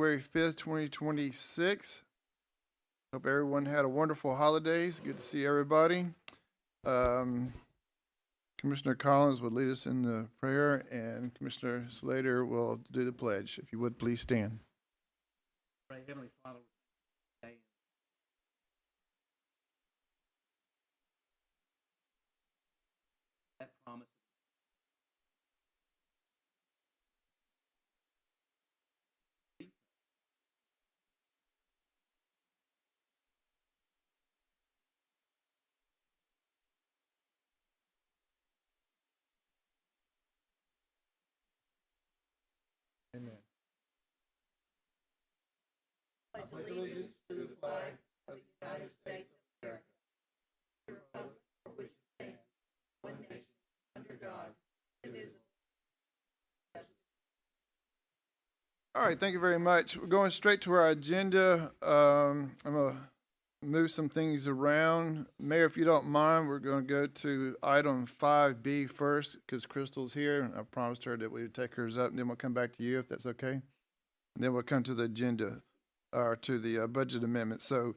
January 5th, 2026. Hope everyone had a wonderful holidays. Good to see everybody. Commissioner Collins will lead us in the prayer, and Commissioner Slater will do the pledge. If you would, please stand. Pray, Heavenly Father, today that promise. Amen. I pledge allegiance to the flag of the United States of America, the republic for which it stands, one nation, under God, indivisible. All right, thank you very much. We're going straight to our agenda. I'm going to move some things around. Mayor, if you don't mind, we're going to go to item 5B first because Crystal's here, and I promised her that we would take hers up, and then we'll come back to you if that's okay. And then we'll come to the agenda, or to the budget amendment. So,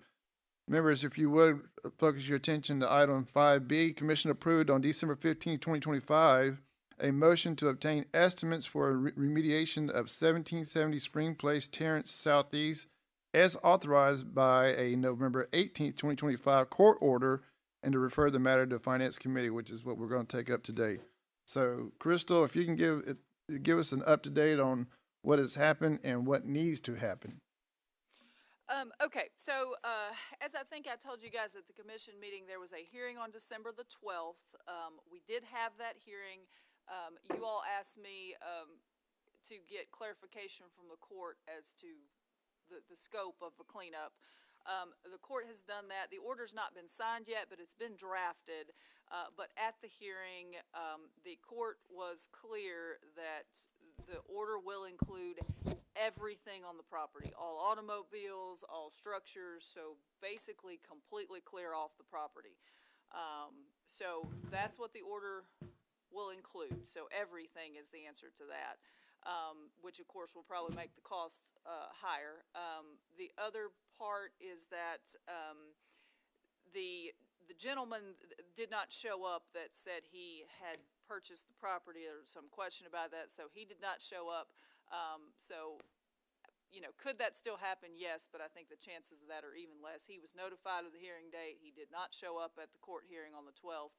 members, if you would focus your attention to item 5B, Commission approved on December 15, 2025, a motion to obtain estimates for remediation of 1770 Spring Place, Terrence Southeast, as authorized by a November 18, 2025 court order, and to refer the matter to Finance Committee, which is what we're going to take up today. So, Crystal, if you can give us an up-to-date on what has happened and what needs to happen. Okay, so as I think I told you guys at the commission meeting, there was a hearing on December the 12th. We did have that hearing. You all asked me to get clarification from the court as to the scope of the cleanup. The court has done that. The order's not been signed yet, but it's been drafted. But at the hearing, the court was clear that the order will include everything on the property, all automobiles, all structures, so basically completely clear off the property. So that's what the order will include. So everything is the answer to that, which of course will probably make the cost higher. The other part is that the gentleman did not show up that said he had purchased the property. There was some question about that, so he did not show up. So, you know, could that still happen? Yes, but I think the chances of that are even less. He was notified of the hearing date. He did not show up at the court hearing on the 12th.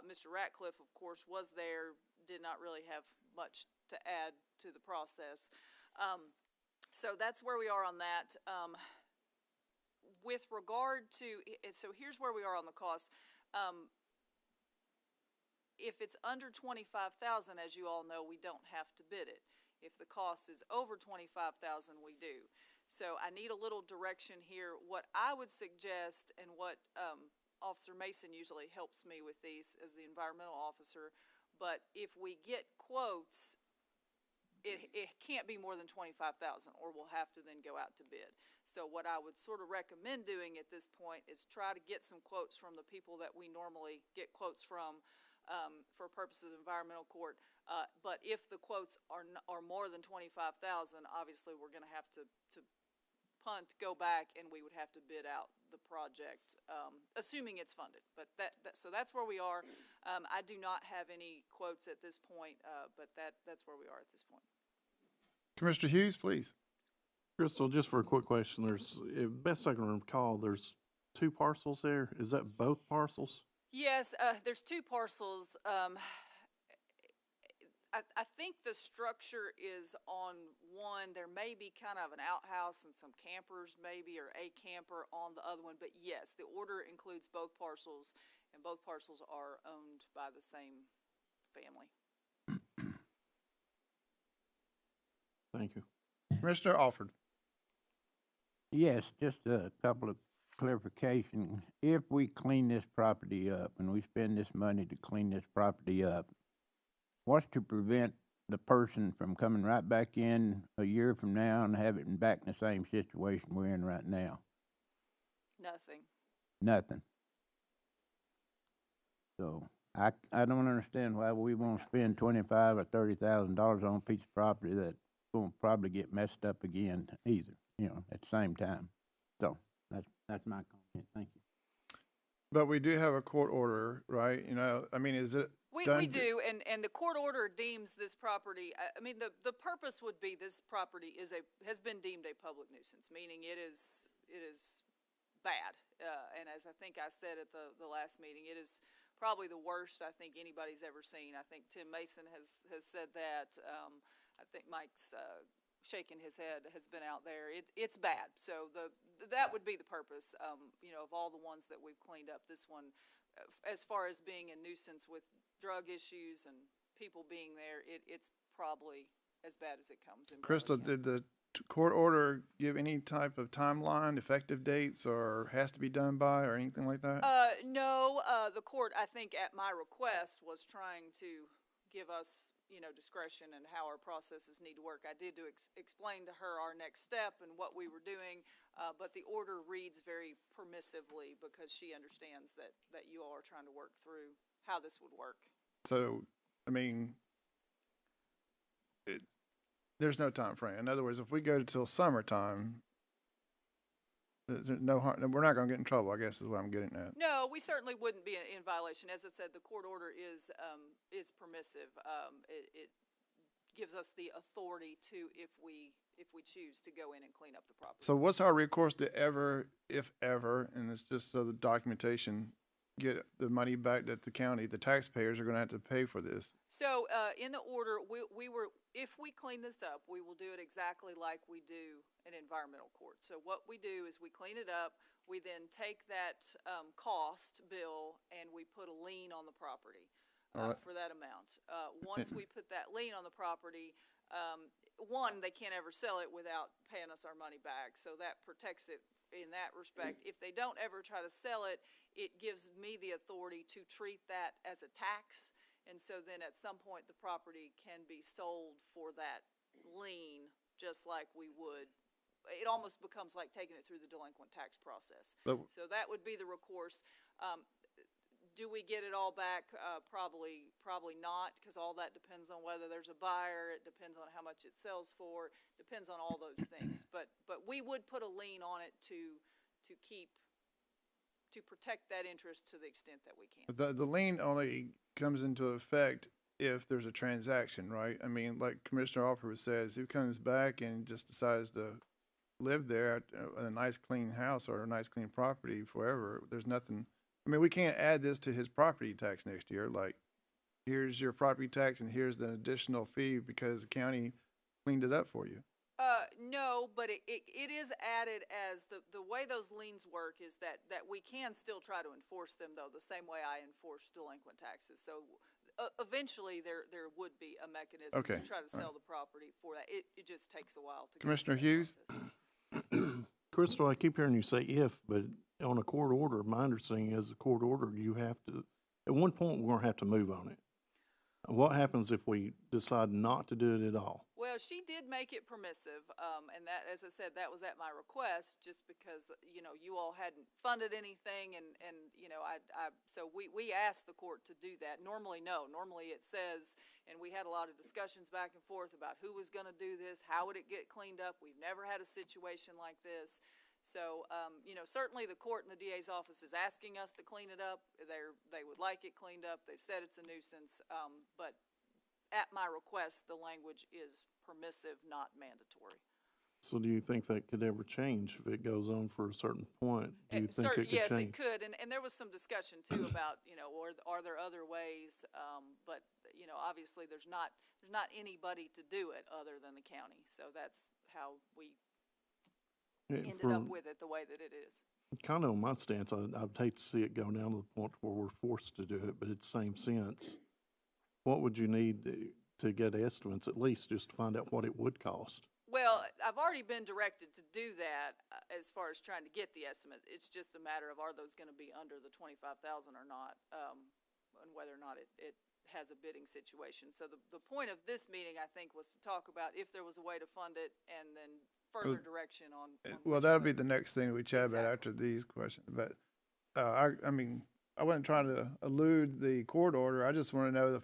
Mr. Ratcliffe, of course, was there, did not really have much to add to the process. So that's where we are on that. With regard to, so here's where we are on the cost. If it's under $25,000, as you all know, we don't have to bid it. If the cost is over $25,000, we do. So I need a little direction here. What I would suggest, and what Officer Mason usually helps me with these as the environmental officer, but if we get quotes, it can't be more than $25,000, or we'll have to then go out to bid. So what I would sort of recommend doing at this point is try to get some quotes from the people that we normally get quotes from for purposes of environmental court. But if the quotes are more than $25,000, obviously we're going to have to punt, go back, and we would have to bid out the project, assuming it's funded. But so that's where we are. I do not have any quotes at this point, but that's where we are at this point. Commissioner Hughes, please. Crystal, just for a quick question, there's, best I can recall, there's 2 parcels there. Is that both parcels? Yes, there's 2 parcels. I think the structure is on one. There may be kind of an outhouse and some campers maybe, or a camper on the other one. But yes, the order includes both parcels, and both parcels are owned by the same family. Thank you. Commissioner Alford. Yes, just a couple of clarification. If we clean this property up and we spend this money to clean this property up, what's to prevent the person from coming right back in a year from now and having it back in the same situation we're in right now? Nothing. Nothing. So I don't understand why we want to spend $25,000 or $30,000 on a piece of property that gonna probably get messed up again either, at the same time. So, that's my comment, thank you. But we do have a court order, right? I mean, is it We done? do, and the court order deems this property, I mean, the purpose would be this property has been deemed a public nuisance, meaning it is bad. And as I think I said at the last meeting, it is probably the worst I think anybody's ever seen. I think Tim Mason has said that. I think Mike's shaking his head, has been out there. It's bad. So that would be the purpose. Of all the ones that we've cleaned up, this one, as far as being a nuisance with drug issues and people being there, it's probably as bad as it comes. In Crystal, Brevard County. did the court order give any type of timeline, effective dates, or has to be done by, or anything like that? No, the court, I think at my request, was trying to give us, discretion and how our processes need to work. I did explain to her our next step and what we were doing, but the order reads very permissively because she understands that you all are trying to work through how this would work. So, I mean, there's no time frame. In other words, if we go till summertime, there's no harm. We're not going to get in trouble, I guess, is what I'm getting at. No, we certainly wouldn't be in violation. As I said, the court order is permissive. It gives us the authority to, if we choose to go in and clean up the property. So what's our recourse to ever, if ever, and it's just so the documentation, get the money back that the county, the taxpayers are going to have to pay for this? So in the order, if we clean this up, we will do it exactly like we do an environmental court. So what we do is we clean it up, we then take that cost bill and we put a lien on the property for that amount. Once we put that lien on the property, one, they can't ever sell it without paying us our money back, so that protects it in that respect. If they don't ever try to sell it, it gives me the authority to treat that as a tax, and so then at some point the property can be sold for that lien, just like we would. It almost becomes like taking it through the delinquent tax process. So that would be the recourse. Do we get it all back? Probably not, because all that depends on whether there's a buyer. It depends on how much it sells for. Depends on all those things. But we would put a lien on it to protect that interest to the extent that we can. But the lien only comes into effect if there's a transaction, right? I mean, like Commissioner Alford says, if he comes back and just decides to live there in a nice clean house or a nice clean property forever, there's nothing. I mean, we can't add this to his property tax next year. Like, here's your property tax and here's the additional fee because the county cleaned it up for you. No, but it is added as the way those liens work is that we can still try to enforce them, though, the same way I enforce delinquent taxes. So eventually there would be a mechanism to try to sell the property for that. It just takes a while to Commissioner go through that Hughes? process. Crystal, I keep hearing you say if, but on a court order, my understanding is a court order, you have to, at one point, we're going to have to move on it. What happens if we decide not to do it at all? Well, she did make it permissive, and that, as I said, that was at my request, just because, you all hadn't funded anything, and so we asked the court to do that. Normally, no. Normally it says, and we had a lot of discussions back and forth about who was going to do this, how would it get cleaned up. We've never had a situation like this. So, certainly the court and the DA's office is asking us to clean it up. They would like it cleaned up. They've said it's a nuisance, but at my request, the language is permissive, not mandatory. So do you think that could ever change if it goes on for a certain point? Do you think it could yes, change? it could, and there was some discussion too about, or are there other ways? But obviously there's not anybody to do it other than the county. So that's how we ended up with it the way that it is. Kind of on my stance, I'd hate to see it go down to the point where we're forced to do it, but it's the same sense. What would you need to get estimates, at least just to find out what it would cost? Well, I've already been directed to do that as far as trying to get the estimate. It's just a matter of are those going to be under the $25,000 or not, and whether or not it has a bidding situation. So the point of this meeting, I think, was to talk about if there was a way to fund it and then further direction on Well, which that'll way. be the next thing we chat about after these questions. But I mean, I wasn't trying to elude the court order. I just want to know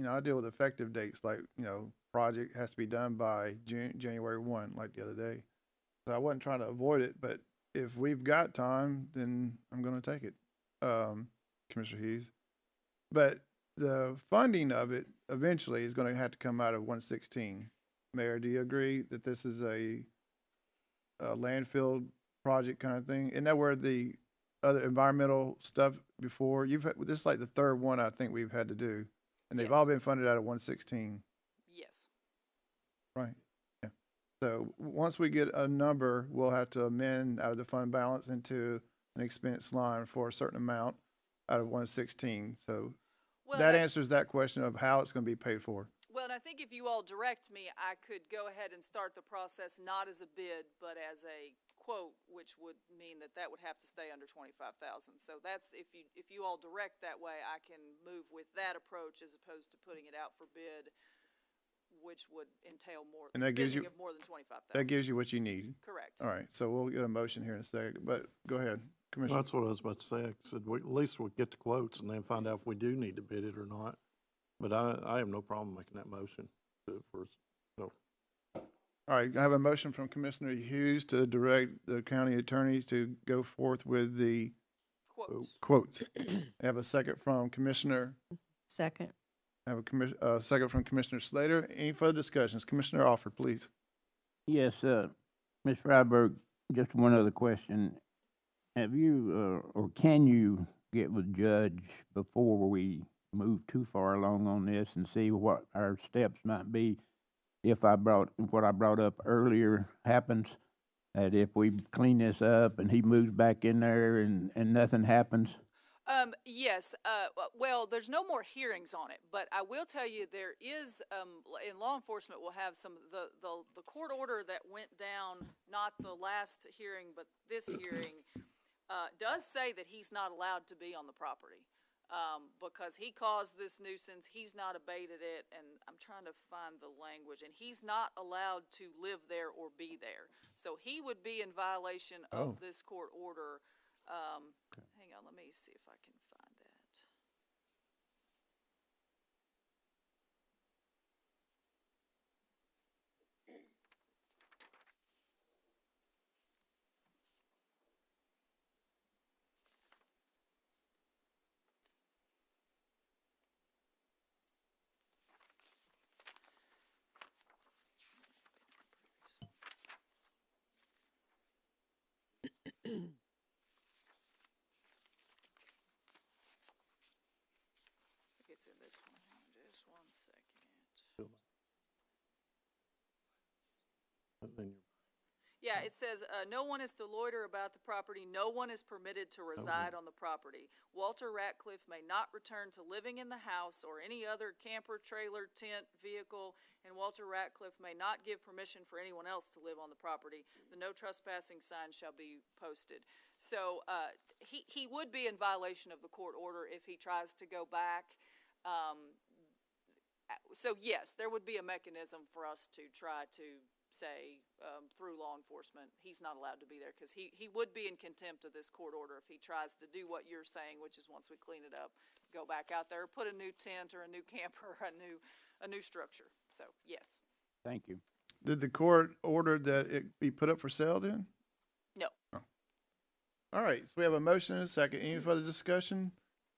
I deal with effective dates, like, project has to be done by January 1, like the other day. So I wasn't trying to avoid it, but if we've got time, then I'm going to take it, Commissioner Hughes. But the funding of it eventually is going to have to come out of 116. Mayor, do you agree that this is a landfill project kind of thing? Isn't that where the other environmental stuff before? This is like the third one I think we've had to do, and they've Yes. all been funded out of 116, Yes. right? Yeah. So once we get a number, we'll have to amend out of the fund balance into an expense line for a certain amount out of 116. So Well, that and I- answers that question of how it's going to be paid for. Well, and I think if you all direct me, I could go ahead and start the process not as a bid, but as a quote, which would mean that would have to stay under 25,000. So that's, if you all direct that way, I can move with that approach as opposed to putting it out for bid, which would entail more, And that gives spending you- of more than 25,000. That gives you what you need. Correct. All right, so we'll get a motion here in a second, but go ahead, Well, Commissioner. that's what I was about to say. I said, at least we'll get the quotes and then find out if we do need to bid it or not. But I have no problem making that motion for, All right, I have a motion from Commissioner Hughes to direct the county attorney to go forth with the Quotes. quotes. I have a second from Commissioner, Second. I have a second from Commissioner Slater. Any further discussions? Commissioner Alford, please. Yes, Ms. Freiberg, just one other question. Have you, or can you get with Judge before we move too far along on this and see what our steps might be if what I brought up earlier happens? That if we clean this up and he moves back in there and nothing happens? Yes, well, there's no more hearings on it, but I will tell you there is, in law enforcement, we'll have the court order that went down, not the last hearing, but this hearing, does say that he's not allowed to be on the property. Because he caused this nuisance, he's not abated it, and I'm trying to find the language, and he's not allowed to live there or be there. So he would be in violation of this court order. Hang on, let me see if I can find that. It's in this one. Hang on just 1 second. Yeah, it says, no one is to loiter about the property, no one is permitted to reside on the property. Walter Ratcliffe may not return to living in the house or any other camper, trailer, tent, vehicle, and Walter Ratcliffe may not give permission for anyone else to live on the property. The no trespassing sign shall be posted. So, he would be in violation of the court order if he tries to go back. So yes, there would be a mechanism for us to try to say, through law enforcement, he's not allowed to be there, because he would be in contempt of this court order if he tries to do what you're saying, which is once we clean it up, go back out there, put a new tent or a new camper, a new structure. So, yes. Thank you. Did the court order that it be put up for sale then? No. Oh. All right, so we have a motion and a second. Any further discussion?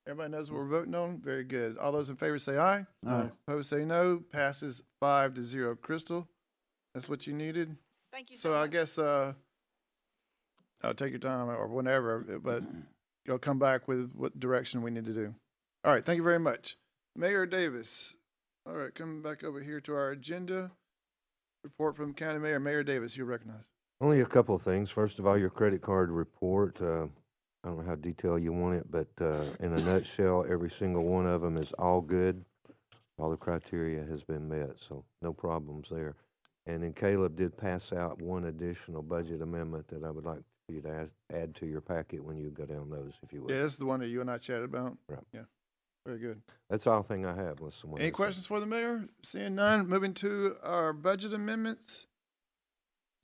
Everybody knows what we're voting on? Very good. All those in favor say aye. Aye. Opposed say no. Passes 5-0. Crystal, that's what you needed? Thank you so So much. I guess, I'll take your time or whenever, but you'll come back with what direction we need to do. All right, thank you very much. Mayor Davis. All right, coming back over here to our agenda. Report from County Mayor. Mayor Davis, you're recognized. Only a couple of things. First of all, your credit card report. I don't know how detailed you want it, but in a nutshell, every single one of them is all good. All the criteria has been met, so no problems there. And then Caleb did pass out one additional budget amendment that I would like for you to add to your packet when you go down those, if you would. Yeah, this is the one that you and I chatted about. Right. Yeah, very good. That's all thing I have, unless someone Any has questions for the mayor? Seeing none, moving to our budget amendments.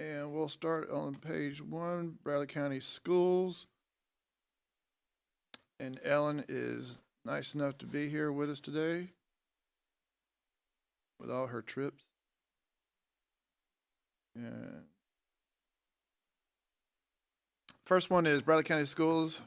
And we'll start on page 1, Bradley County Schools. And Ellen is nice enough to be here with us today with all her trips. And first one is Bradley County Schools.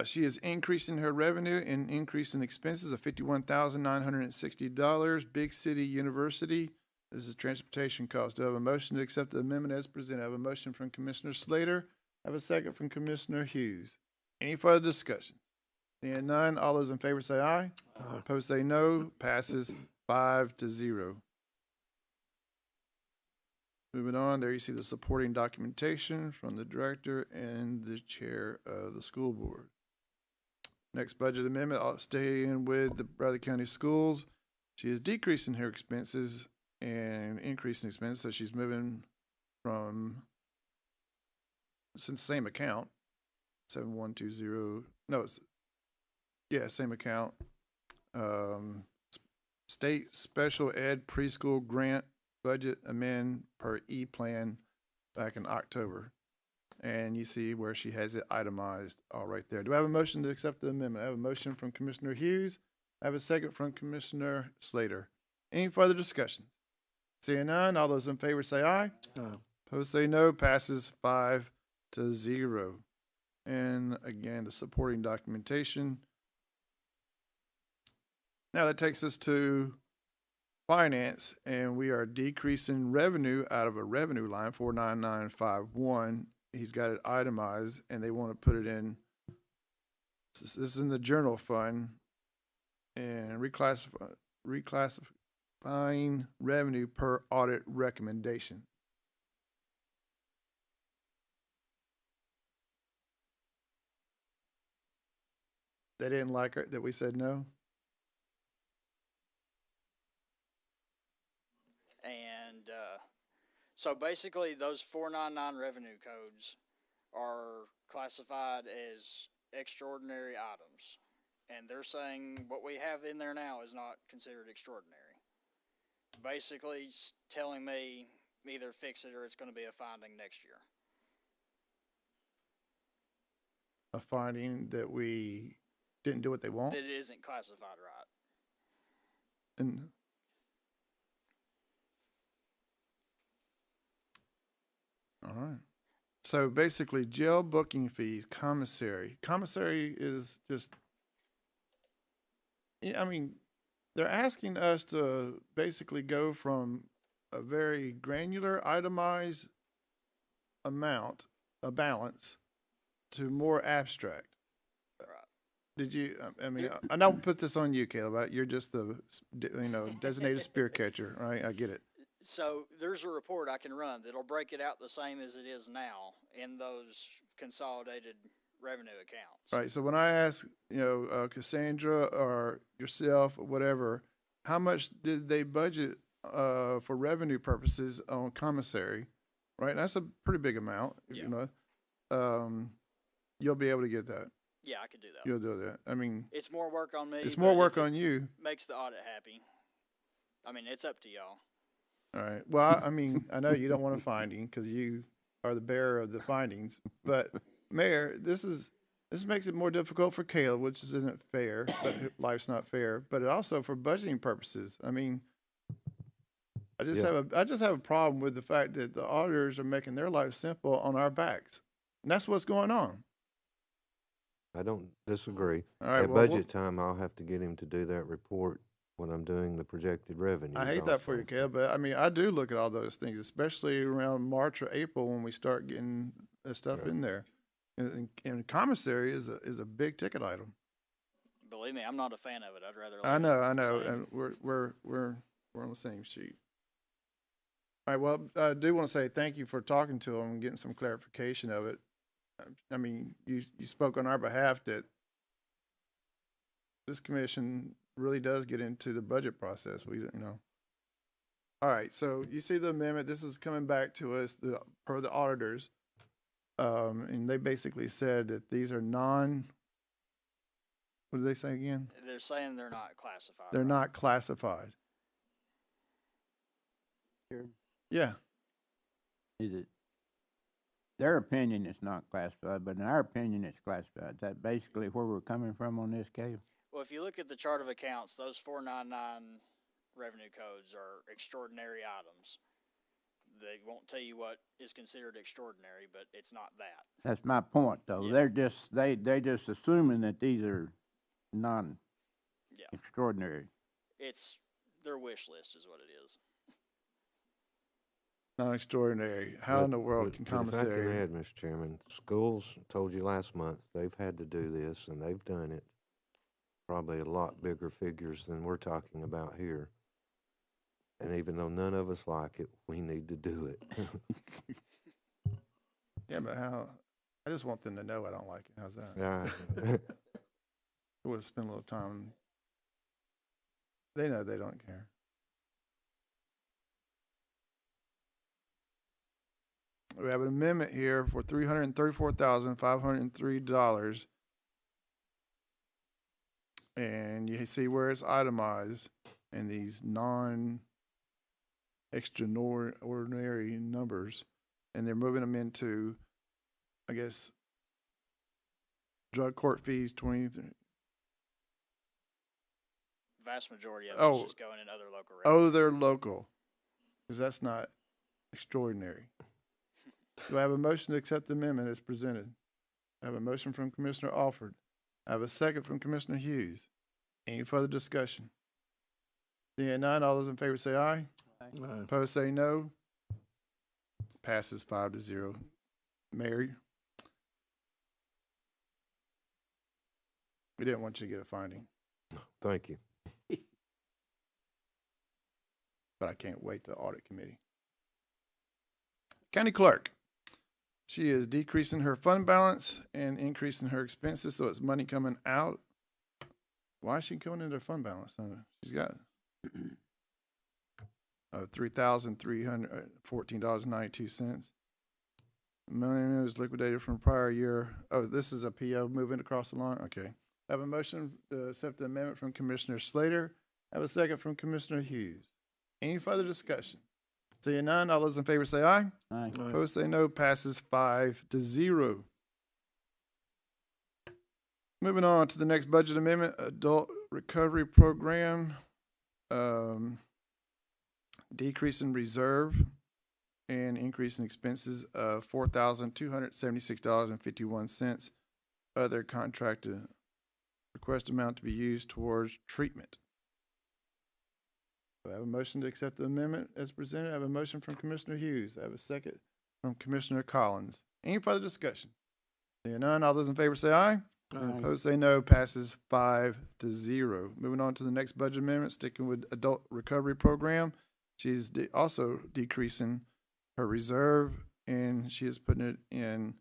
She is increasing her revenue and increasing expenses of $51,960. Big City University. This is transportation cost. Do I have a motion to accept the amendment as presented? I have a motion from Commissioner Slater. I have a second from Commissioner Hughes. Any further discussion? Seeing none, all those in favor say aye. Opposed say no. Passes 5-0. Moving on, there you see the supporting documentation from the director and the chair of the school board. Next budget amendment, I'll stay in with the Bradley County Schools. She is decreasing her expenses and increasing expenses, so she's moving from, since same account, 7120, no, it's, yeah, same account. State Special Ed Preschool Grant Budget amend per E-Plan back in October. And you see where she has it itemized all right there. Do I have a motion to accept the amendment? I have a motion from Commissioner Hughes. I have a second from Commissioner Slater. Any further discussions? Seeing none, all those in favor say aye. Opposed say no. Passes 5-0. And again, the supporting documentation. Now that takes us to finance, and we are decreasing revenue out of a revenue line, 49951. He's got it itemized, and they want to put it in, this is in the general fund, and reclassifying revenue per audit recommendation. They didn't like it that we said no? And so basically those 499 revenue codes are classified as extraordinary items. And they're saying what we have in there now is not considered extraordinary. Basically telling me either fix it or it's going to be a finding next year. A finding that we didn't do what they want? That it isn't classified right. And all right. So basically, jail booking fees, commissary. Commissary is just, I mean, they're asking us to basically go from a very granular, itemized amount, a balance, to more abstract. Right. Did you, I mean, I don't put this on you, Caleb. Right? You're just the, designated spear catcher, right? I get it. So there's a report I can run that'll break it out the same as it is now in those consolidated revenue accounts. Right. So when I ask, Cassandra or yourself or whatever, how much did they budget for revenue purposes on commissary? Right. And that's a pretty big amount. Yeah. You'll be able to get that. Yeah, I could do that. You'll do that. I mean, It's more work on me. it's but more if work it on you. Makes the audit happy. I mean, it's up to y'all. All right. Well, I mean, I know you don't want a finding because you are the bearer of the findings, but Mayor, this makes it more difficult for Caleb, which isn't fair, but life's not fair, but it also for budgeting purposes. I mean, I just have a problem with the fact that the auditors are making their life simple on our backs. And that's what's going on. I don't disagree. All right. At well, budget time, I'll have to get him to do that report when I'm doing the projected revenue. I hate that for you, Caleb, but I mean, I do look at all those things, especially around March or April when we start getting the stuff Right. in there. And commissary is a big ticket item. Believe me, I'm not a fan of it. I'd rather. I know, Same. and we're on the same sheet. All right, well, I do want to say thank you for talking to them and getting some clarification of it. I mean, you spoke on our behalf that this commission really does get into the budget process. All right, so you see the amendment. This is coming back to us per the auditors, and they basically said that these are what did they say again? They're saying they're not classified. They're right. not classified. Sure. Yeah. Is it their opinion, it's not classified, but in our opinion, it's classified. Is that basically where we're coming from on this case? Well, if you look at the chart of accounts, those 499 revenue codes are extraordinary items. They won't tell you what is considered extraordinary, but it's not that. That's my point, though. Yeah. They're just, they just assuming that these are non-extraordinary. It's their wish list is what it is. Not extraordinary. How in the world can If I can commissary? add, Mr. Chairman, schools, told you last month, they've had to do this, and they've done it. Probably a lot bigger figures than we're talking about here. And even though none of us like it, we need to do it. Yeah, but how? I just want them to know I don't like it. How's that? Yeah. We'll spend a little time. They know they don't care. We have an amendment here for $334,503. And you see where it's itemized and these non-extraordinary numbers. And they're moving them into, I guess, drug court fees, 23. Vast majority of Oh. it's just going in other local revenue. Oh, they're local. Because that's not extraordinary. Do I have a motion to accept the amendment as presented? I have a motion from Commissioner Alford. I have a second from Commissioner Hughes. Any further discussion? Seeing none, all those in favor say aye. Opposed say no. Passes 5-0. Mary? We didn't want you to get a finding, Thank you. but I can't wait to audit committee. County clerk. She is decreasing her fund balance and increasing her expenses, so it's money coming out. Why is she going into her fund balance? She's got $3,314.92. Money was liquidated from prior year. Oh, this is a PO moving across the line? Okay. I have a motion to accept the amendment from Commissioner Slater. I have a second from Commissioner Hughes. Any further discussion? Seeing none, all those in favor say aye. Aye. Opposed say no, passes 5-0. Moving on to the next budget amendment, Adult Recovery Program. Decrease in reserve and increase in expenses of $4,276.51. Other contracted request amount to be used towards treatment. Do I have a motion to accept the amendment as presented? I have a motion from Commissioner Hughes. I have a second from Commissioner Collins. Any further discussion? Seeing none, all those in favor say aye. Opposed say no, passes 5-0. Moving on to the next budget amendment, sticking with Adult Recovery Program. She's also decreasing her reserve, and she is putting it in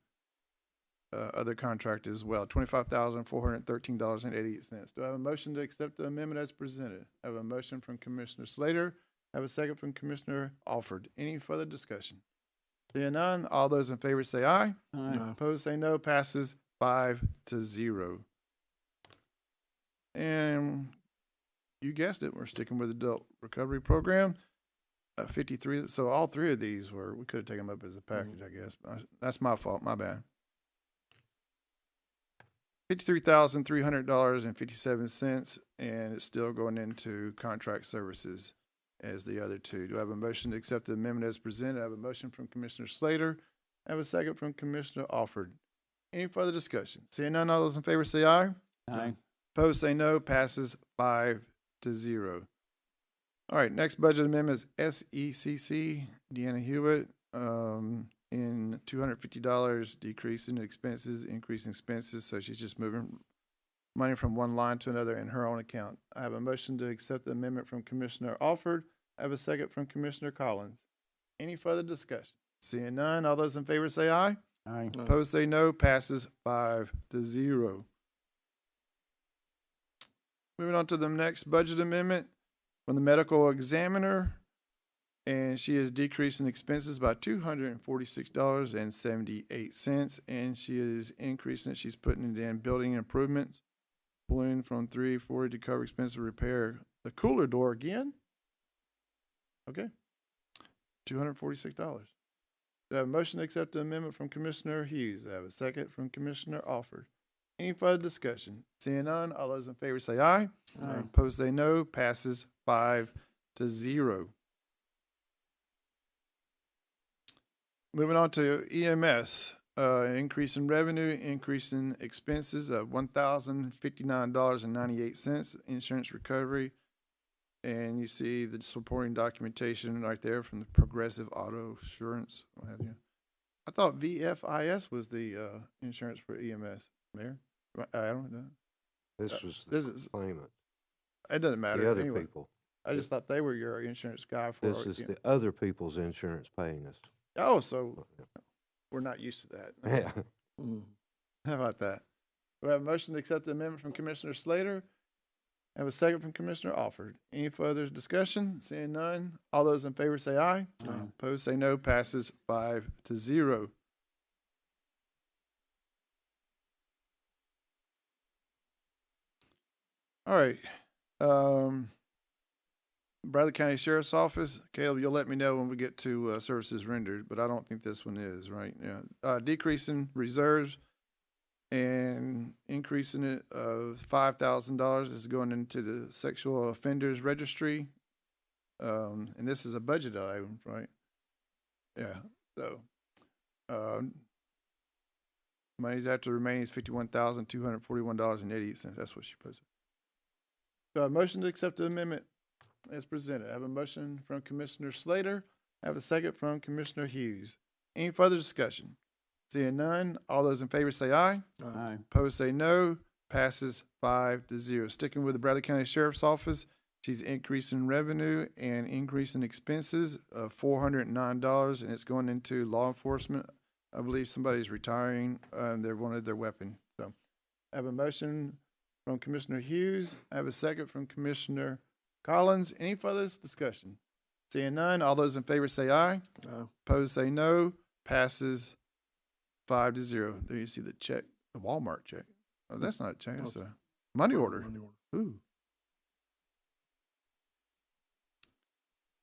other contract as well, $25,413.88. Do I have a motion to accept the amendment as presented? I have a motion from Commissioner Slater. I have a second from Commissioner Alford. Any further discussion? Seeing none, all those in favor say aye. Opposed say no, passes 5-0. And you guessed it, we're sticking with Adult Recovery Program. 53, so all three of these we could have taken them up as a package, I guess. That's my fault, my bad. $53,300.57, and it's still going into contract services as the other two. Do I have a motion to accept the amendment as presented? I have a motion from Commissioner Slater. I have a second from Commissioner Alford. Any further discussion? Seeing none, all those in favor say aye. Aye. Opposed say no, passes 5-0. All right, next budget amendment is SECC, Deanna Hewitt, in $250, decreasing expenses, increasing expenses, so she's just moving money from one line to another in her own account. I have a motion to accept the amendment from Commissioner Alford. I have a second from Commissioner Collins. Any further discussion? Seeing none, all those in favor say aye. Aye. Opposed say no, passes 5-0. Moving on to the next budget amendment from the medical examiner, and she is decreasing expenses by $246.78, and she is increasing it. She's putting it in building improvements, pulling from $340 to cover expenses to repair the cooler door again. Okay, $246. Do Do I have a motion to accept the amendment from Commissioner Hughes? Do I have a second from Commissioner Alford? Any further discussion? Seeing none, all those in favor say aye. Aye. Opposed say no. Passes 5-0. Moving on to EMS, increase in revenue, increase in expenses of $1,059.98, insurance recovery. And you see the supporting documentation right there from the Progressive Auto Assurance, what have you. I thought VFIS was the insurance for EMS, Mayor. I don't know. This was this the is- claimant, It doesn't matter. the other anyway. people. I just thought they were your insurance guy for. This is the other people's insurance paying us. Oh, so we're not used to that. Yeah. Mm. How about that? We have a motion to accept the amendment from Commissioner Slater. Have a second from Commissioner Alford. Any further discussion? Seeing none, all those in favor say aye. Aye. Opposed say no. Passes 5-0. All right. Bradley County Sheriff's Office. Caleb, you'll let me know when we get to services rendered, but I don't think this one is, right? Yeah. Decreasing reserves and increasing it of $5,000 is going into the sexual offenders registry. And this is a budget item, right? Yeah, so, monies after remaining is $51,241.88. That's what she posted. So a motion to accept the amendment as presented. I have a motion from Commissioner Slater. I have a second from Commissioner Hughes. Any further discussion? Seeing none, all those in favor say aye. Aye. Opposed say no. Passes 5-0. Sticking with the Bradley County Sheriff's Office, she's increasing revenue and increasing expenses of $409, and it's going into law enforcement. I believe somebody's retiring, and they wanted their weapon. So I have a motion from Commissioner Hughes. I have a second from Commissioner Collins. Any further discussion? Seeing none, all those in favor say aye. Aye. Opposed say no. Passes 5-0. There you see the check, the Walmart check. Oh, that's not a check. That's a money order. Money order. Ooh.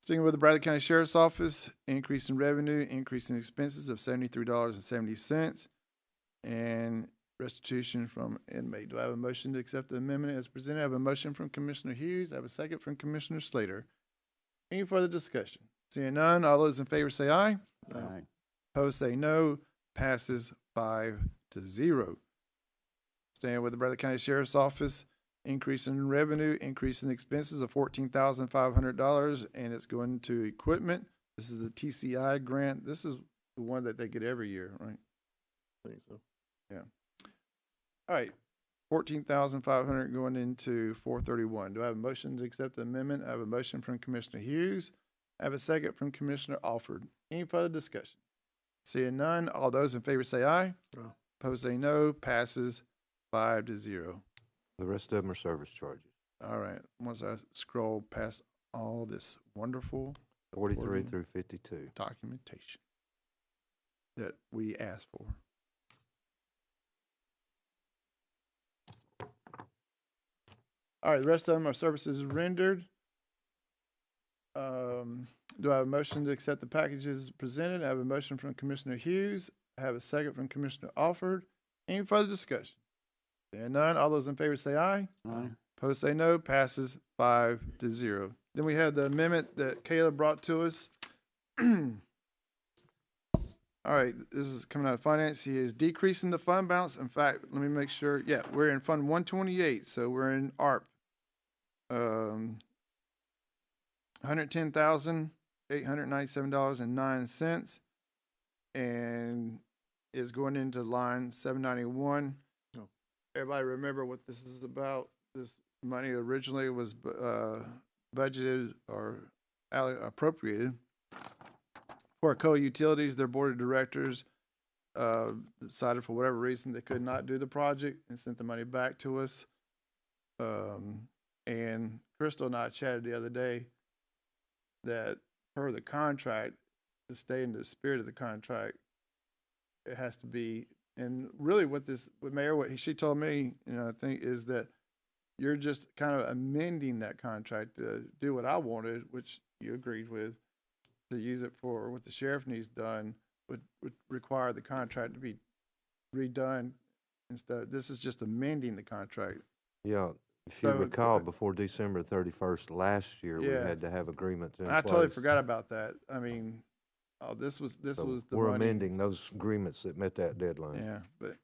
Sticking with the Bradley County Sheriff's Office, increase in revenue, increase in expenses of $73.70, and restitution from inmate. Do I have a motion to accept the amendment as presented? I have a motion from Commissioner Hughes. I have a second from Commissioner Slater. Any further discussion? Seeing none, all those in favor say aye. Aye. Opposed say no. Passes 5-0. Staying with the Bradley County Sheriff's Office, increase in revenue, increase in expenses of $14,500, and it's going to equipment. This is the TCI grant. This is the one that they get every year, right? I think so. All right, $14,500 going into 431. Do I have a motion to accept the amendment? I have a motion from Commissioner Hughes. I have a second from Commissioner Alford. Any further discussion? Seeing none, all those in favor say aye. Aye. Opposed say no. Passes 5-0. The rest of them are service charges, All right, once I scroll past all this wonderful 43 supporting through 52. documentation that we asked for. All right, the rest of them are services rendered. Do I have a motion to accept the packages presented? I have a motion from Commissioner Hughes. I have a second from Commissioner Alford. Any further discussion? Seeing none, all those in favor say aye. Aye. Opposed say no. Passes 5-0. Then we have the amendment that Caleb brought to us. All right, this is coming out of finance. He is decreasing the fund balance. In fact, let me make sure. Yeah, we're in Fund 128, so we're in ARP. $110,897.09, and is going into line 791. Oh. Everybody remember what this is about? This money originally was budgeted or appropriated for co-utilities. Their board of directors decided for whatever reason they could not do the project and sent the money back to us. And Crystal and I chatted the other day that per the contract, to stay in the spirit of the contract, it has to be, and really what Mayor, what she told me, I think, is that you're just kind of amending that contract to do what I wanted, which you agreed with, to use it for what the sheriff needs done, would require the contract to be redone instead. This is just amending the contract. Yeah, if you So, recall, before December 31st last year, we Yeah. had to have agreements in I totally place. forgot about that. I mean, oh, this was So the we're money. amending those agreements that met that deadline. Yeah, but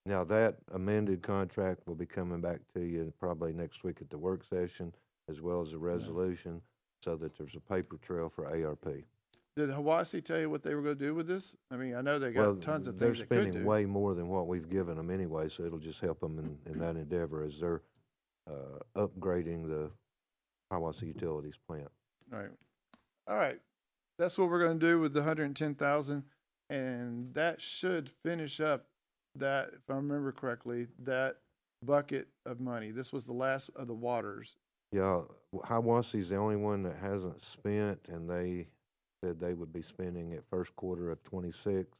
Now, that amended contract will be coming back to you probably next week at the work session, as well as a resolution, so that there's a paper trail for ARP. did Hawassi tell you what they were going to do with this? I mean, I know they Well, got tons of they're things they could spending do. way more than what we've given them anyway, so it'll just help them in that endeavor as they're upgrading the Hiawassee Utilities plant. All right. That's what we're going to do with the 110,000, and that should finish up that, if I remember correctly, that bucket of money. This was the last of the waters. Yeah, Hiawassee's the only one that hasn't spent, and they said they would be spending at first quarter of '26.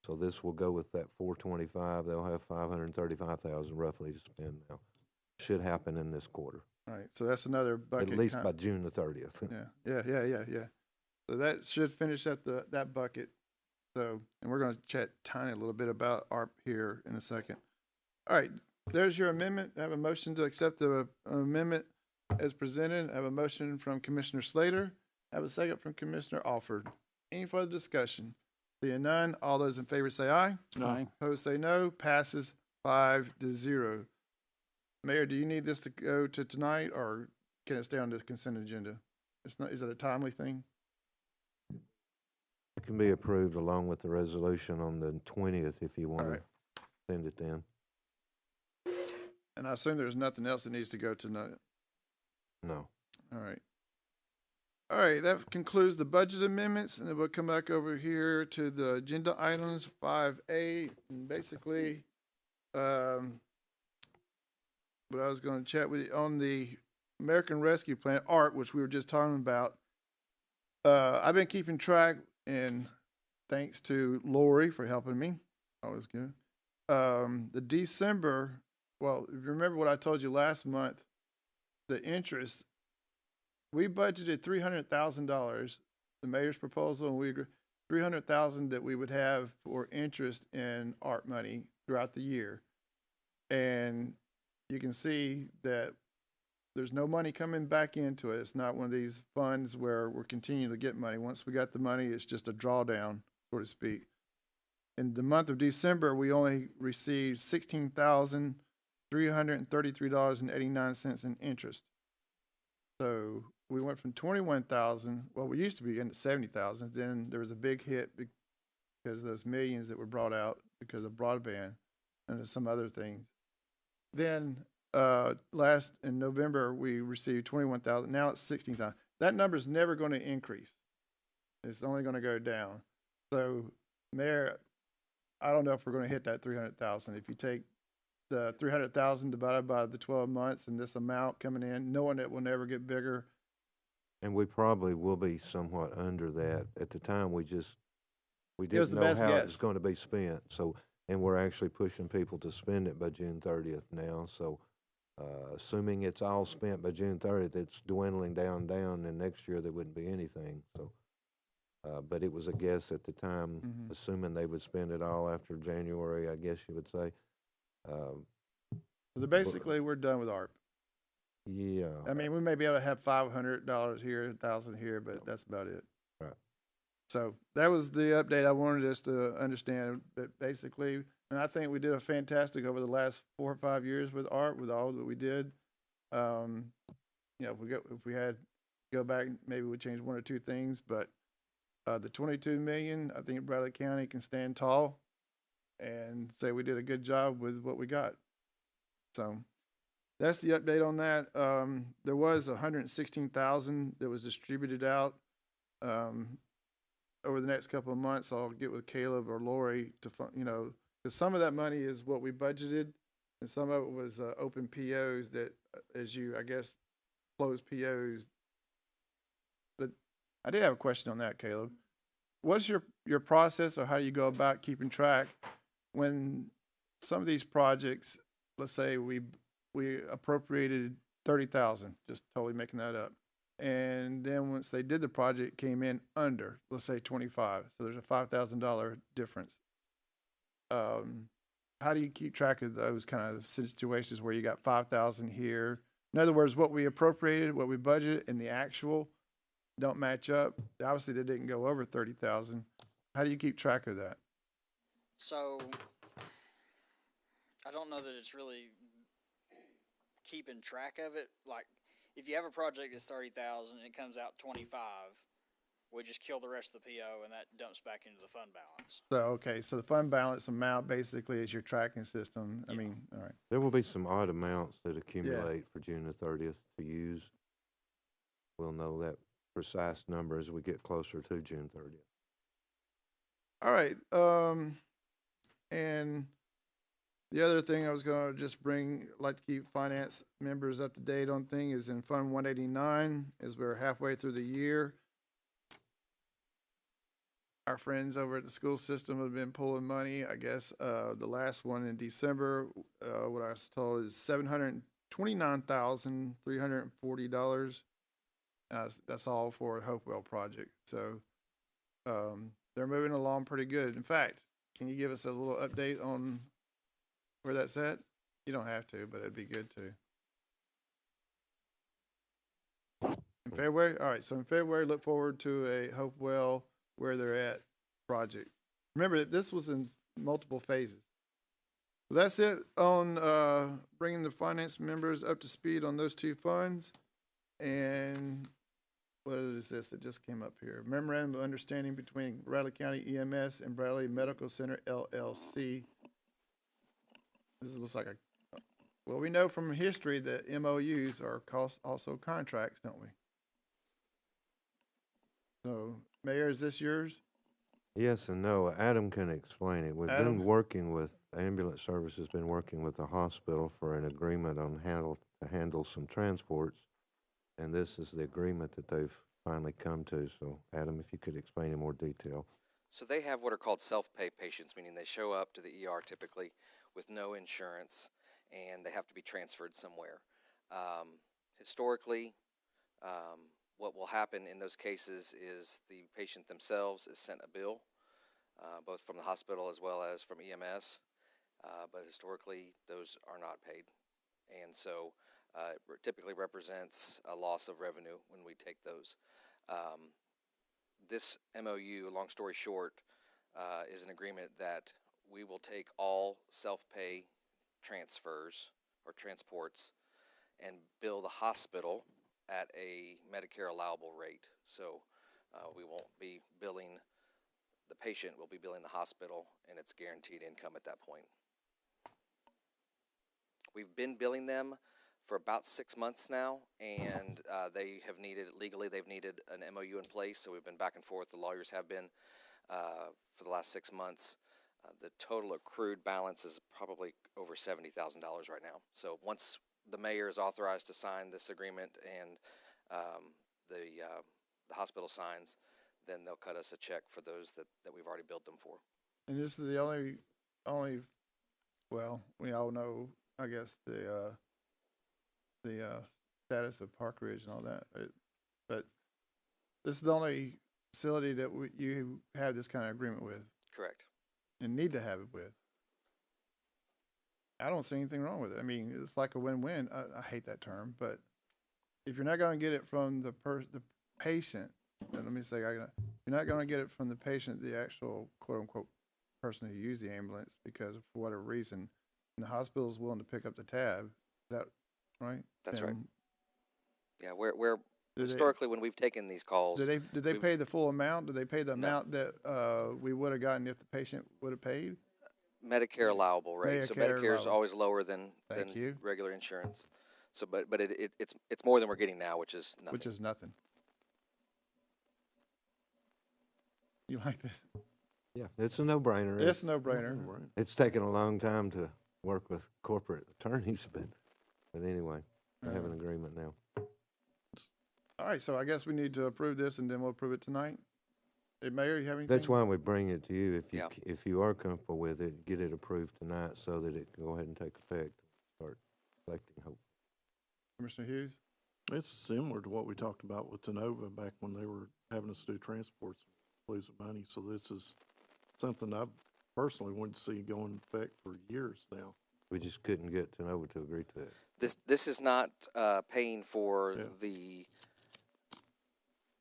So this will go with that 425. They'll have 535,000 roughly to spend now. Should happen in this quarter, All right. So that's another bucket. at least by June the 30th. Yeah. So that should finish up that bucket. So, and we're going to chat tiny a little bit about ARP here in a second. All right, there's your amendment. I have a motion to accept the amendment as presented. I have a motion from Commissioner Slater. I have a second from Commissioner Alford. Any further discussion? Seeing none, all those in favor say aye. Aye. Opposed say no. Passes 5-0. Mayor, do you need this to go to tonight, or can it stay on the consent agenda? It's not. Is it a timely thing? It can be approved along with the resolution on the 20th if you want right. to send it then. And I assume there's nothing else that needs to go tonight. No. All right. All right, that concludes the budget amendments, and then we'll come back over here to the agenda items 5A. And basically, what I was going to chat with you on the American Rescue Plan, ARP, which we were just talking about. I've been keeping track, and thanks to Lori for helping me. Always good. The December, well, if you remember what I told you last month, the interest, we budgeted $300,000, the mayor's proposal, and we agreed $300,000 that we would have for interest in ARP money throughout the year. And you can see that there's no money coming back into it. It's not one of these funds where we're continuing to get money. Once we got the money, it's just a drawdown, so to speak. In the month of December, we only received $16,333.89 in interest. So we went from 21,000. Well, we used to be getting 70,000. Then there was a big hit because of those millions that were brought out because of broadband and some other things. Then last in November we received 21,000. Now it's 16,000. That number is never going to increase. It's only going to go down. So, Mayor, I don't know if we're going to hit that 300,000. If you take the 300,000 divided by the 12 months and this amount coming in, knowing it will never get bigger. And we probably will be somewhat under that. At the time, we It was didn't the know best how it guess. was going to be spent. So, and we're actually pushing people to spend it by June 30th now. So, assuming it's all spent by June 30th, it's dwindling down, and next year there wouldn't be anything. So, but it was a guess at the time, Mhm. assuming they would spend it all after January, I guess you would say. So basically, we're done with ARP. Yeah. I mean, we may be able to have $500 here, 1,000 here, but that's about it. Right. So that was the update I wanted us to understand. But basically, and I think we did a fantastic over the last 4 or 5 years with ARP, with all that we did. You know, if we had to go back, maybe we'd change 1 or 2 things. But the 22 million, I think Bradley County can stand tall and say we did a good job with what we got. So that's the update on that. There was 116,000 that was distributed out over the next couple of months. I'll get with Caleb or Lori to, because some of that money is what we budgeted, and some of it was open POs that, as you, I guess, close POs. But I did have a question on that, Caleb. What's your process, or how do you go about keeping track when some of these projects, let's say we appropriated 30,000, just totally making that up. and then once they did the project, it came in under, let's say 25. So there's a $5,000 difference. How do you keep track of those kind of situations where you got 5,000 here? In other words, what we appropriated, what we budgeted, and the actual don't match up. Obviously, they didn't go over 30,000. How do you keep track of that? So, I don't know that it's really keeping track of it. Like, if you have a project that's 30,000 and it comes out 25, we just kill the rest of the PO and that dumps back into the fund balance. So, okay, so the fund balance amount basically is your tracking system. I mean, all right. There will be some odd amounts that accumulate for June the 30th to use. We'll know that precise number as we get closer to June 30th. All right. And the other thing I was going to just like to keep finance members up to date on thing is in Fund 189, as we're halfway through the year. Our friends over at the school system have been pulling money. I guess the last one in December, what I was told is $729,340. That's all for a Hopewell project. So they're moving along pretty good. In fact, can you give us a little update on where that's at? You don't have to, but it'd be good to. In February? All right, so in February, look forward to a Hopewell where they're at project. Remember that this was in multiple phases. So that's it on bringing the finance members up to speed on those two funds. And what is this that just came up here? Memorandum of Understanding between Bradley County EMS and Bradley Medical Center LLC. This looks like well, we know from history that MOUs are also contracts, don't we? So, Mayor, is this yours? Yes and no. Adam can explain it. We've Adam? been working with, ambulance service has been working with the hospital for an agreement on to handle some transports. And this is the agreement that they've finally come to. So, Adam, if you could explain in more detail. So they have what are called self-pay patients, meaning they show up to the ER typically with no insurance, and they have to be transferred somewhere. Historically, what will happen in those cases is the patient themselves is sent a bill, both from the hospital as well as from EMS, but historically those are not paid. And so it typically represents a loss of revenue when we take those. This MOU, long story short, is an agreement that we will take all self-pay transfers or transports and bill the hospital at a Medicare allowable rate. So we won't be billing the patient, we'll be billing the hospital, and it's guaranteed income at that point. We've been billing them for about 6 months now, and they have needed, legally they've needed an MOU in place, so we've been back and forth, the lawyers have been, for the last 6 months. The total accrued balance is probably over $70,000 right now. So once the mayor is authorized to sign this agreement and the hospital signs, then they'll cut us a check for those that we've already billed them for. And this is the only, well, we all know, I guess, the status of Park Ridge and all that. But this is the only facility that you have this kind of agreement with Correct. and need to have it with. I don't see anything wrong with it. I mean, it's like a win-win. I hate that term, but if you're not going to get it from the patient, and let me say, you're not going to get it from the patient, the actual quote-unquote person who used the ambulance, because for whatever reason, and the hospital is willing to pick up the tab. Is that right? That's And right. Yeah, we're did historically when we've taken these calls, Did they we- pay the full amount? Did they pay the No. amount that we would have gotten if the patient would have paid? Medicare allowable rate. So Medicare Medicare is allowable. always lower than Thank you. regular insurance. So, but it's more than we're getting now, which is nothing. Which is nothing. You like that? Yeah, it's a no-brainer. It's a no-brainer. It's taken a long time to work with corporate attorneys, but anyway, I have an agreement now. All right, so I guess we need to approve this and then we'll approve it tonight. Hey, Mayor, you have anything? That's why we bring it to you. If you Yeah. if you are comfortable with it, get it approved tonight so that it can go ahead and take effect. Start collecting hope. Commissioner Hughes? It's similar to what we talked about with Tenova back when they were having us do transports, losing money. So this is something I've personally wanted to see go into effect for years now. We just couldn't get Tenova to agree to it. This is not paying for Yeah.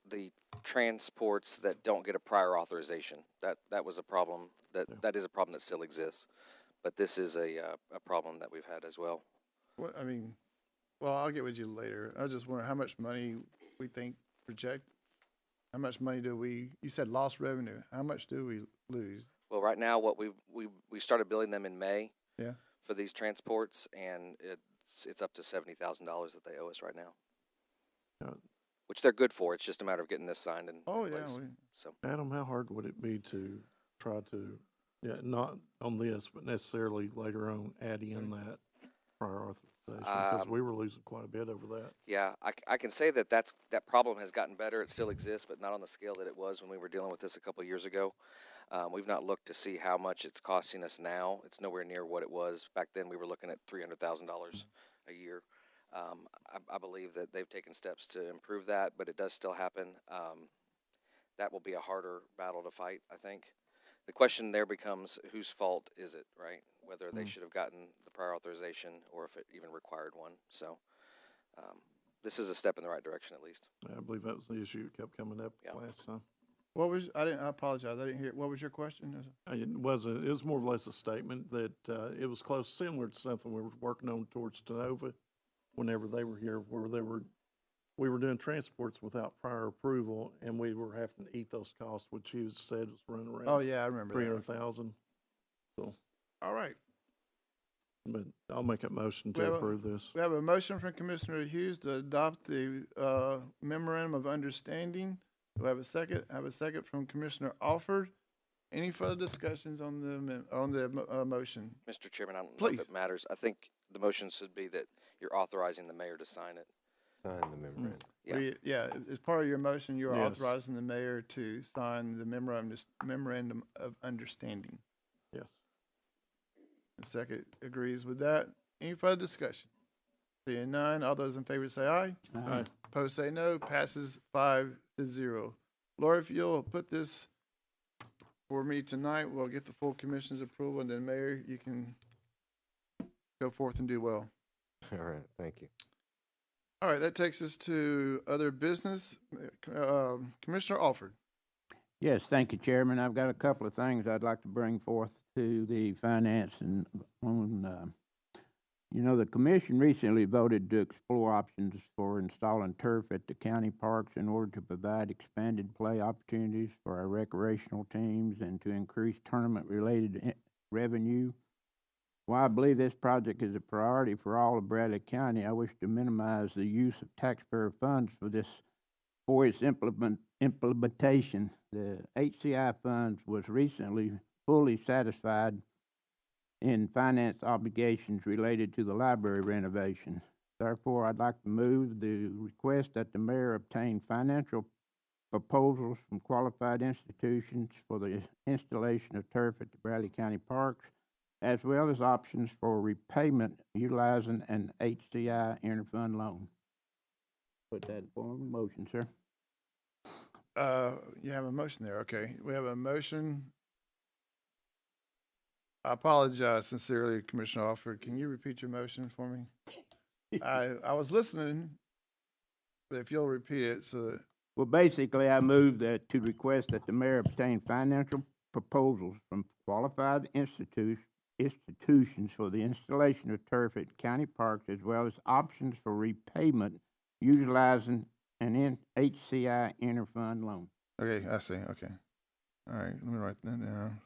the transports that don't get a prior authorization. That was a problem that is a problem that still exists, but this is a problem that we've had as well. What, I mean, well, I'll get with you later. I just wonder how much money we think project. How much money do we, you said lost revenue. How much do we lose? Well, right now, what we started billing them in May. Yeah. For these transports, and it's up to $70,000 that they owe us right now. Yeah. Which they're good for. It's just a matter of getting this signed and Oh, in yeah. place. So Adam, how hard would it be to try to, not on this, but necessarily later on add in that prior authorization? Because we were losing quite a bit over that. yeah, I can say that that problem has gotten better. It still exists, but not on the scale that it was when we were dealing with this a couple of years ago. We've not looked to see how much it's costing us now. It's nowhere near what it was back then. We were looking at $300,000 a year. I believe that they've taken steps to improve that, but it does still happen. That will be a harder battle to fight, I think. The question there becomes, whose fault is it, right? Whether they should have gotten the prior authorization or if it even required one. So this is a step in the right direction, at least. I believe that was the issue that kept coming up Yeah. last time. What was, I apologize. I didn't hear, what was your question? It was more or less a statement that it was close, similar to something we were working on towards Tenova whenever they were here, where we were doing transports without prior approval, and we were having to eat those costs, which he said was running around. Oh, yeah, I remember that. 300,000. So, All right. but I'll make a motion We to have a- approve this. We have a motion from Commissioner Hughes to adopt the memorandum of understanding. Do I have a second? I have a second from Commissioner Alford. Any further discussions on the motion? Mr. Chairman, I don't know if Please. it matters. I think the motion should be that you're authorizing the mayor to sign it. Sign the memorandum. Yeah. As part of your motion, you are Yes. authorizing the mayor to sign the memorandum of understanding. Yes. The second agrees with that. Any further discussion? Seeing none, all those in favor say aye. Aye. Opposed say no. Passes 5-0. Laura, if you'll put this for me tonight, we'll get the full commission's approval, and then Mayor, you can go forth and do well. All right, thank you. All right, that takes us to other business. Commissioner Alford. Yes, thank you, Chairman. I've got a couple of things I'd like to bring forth to the finance and on, the commission recently voted to explore options for installing turf at the county parks in order to provide expanded play opportunities for our recreational teams and to increase tournament-related revenue. While I believe this project is a priority for all of Bradley County, I wish to minimize the use of taxpayer funds for its implementation. The HCI funds was recently fully satisfied in finance obligations related to the library renovation. Therefore, I'd like to move the request that the mayor obtain financial proposals from qualified institutions for the installation of turf at the Bradley County parks, as well as options for repayment utilizing an HCI interfund loan. Put that in form of a motion, sir. You have a motion there, okay. We have a motion. I apologize sincerely, Commissioner Alford. Can you repeat your motion for me? I was listening, but if you'll repeat it so that, Well, basically, I move that to request that the mayor obtain financial proposals from qualified institutions for the installation of turf at county parks, as well as options for repayment utilizing an HCI interfund loan. okay, I see, okay. All right, let me write that down.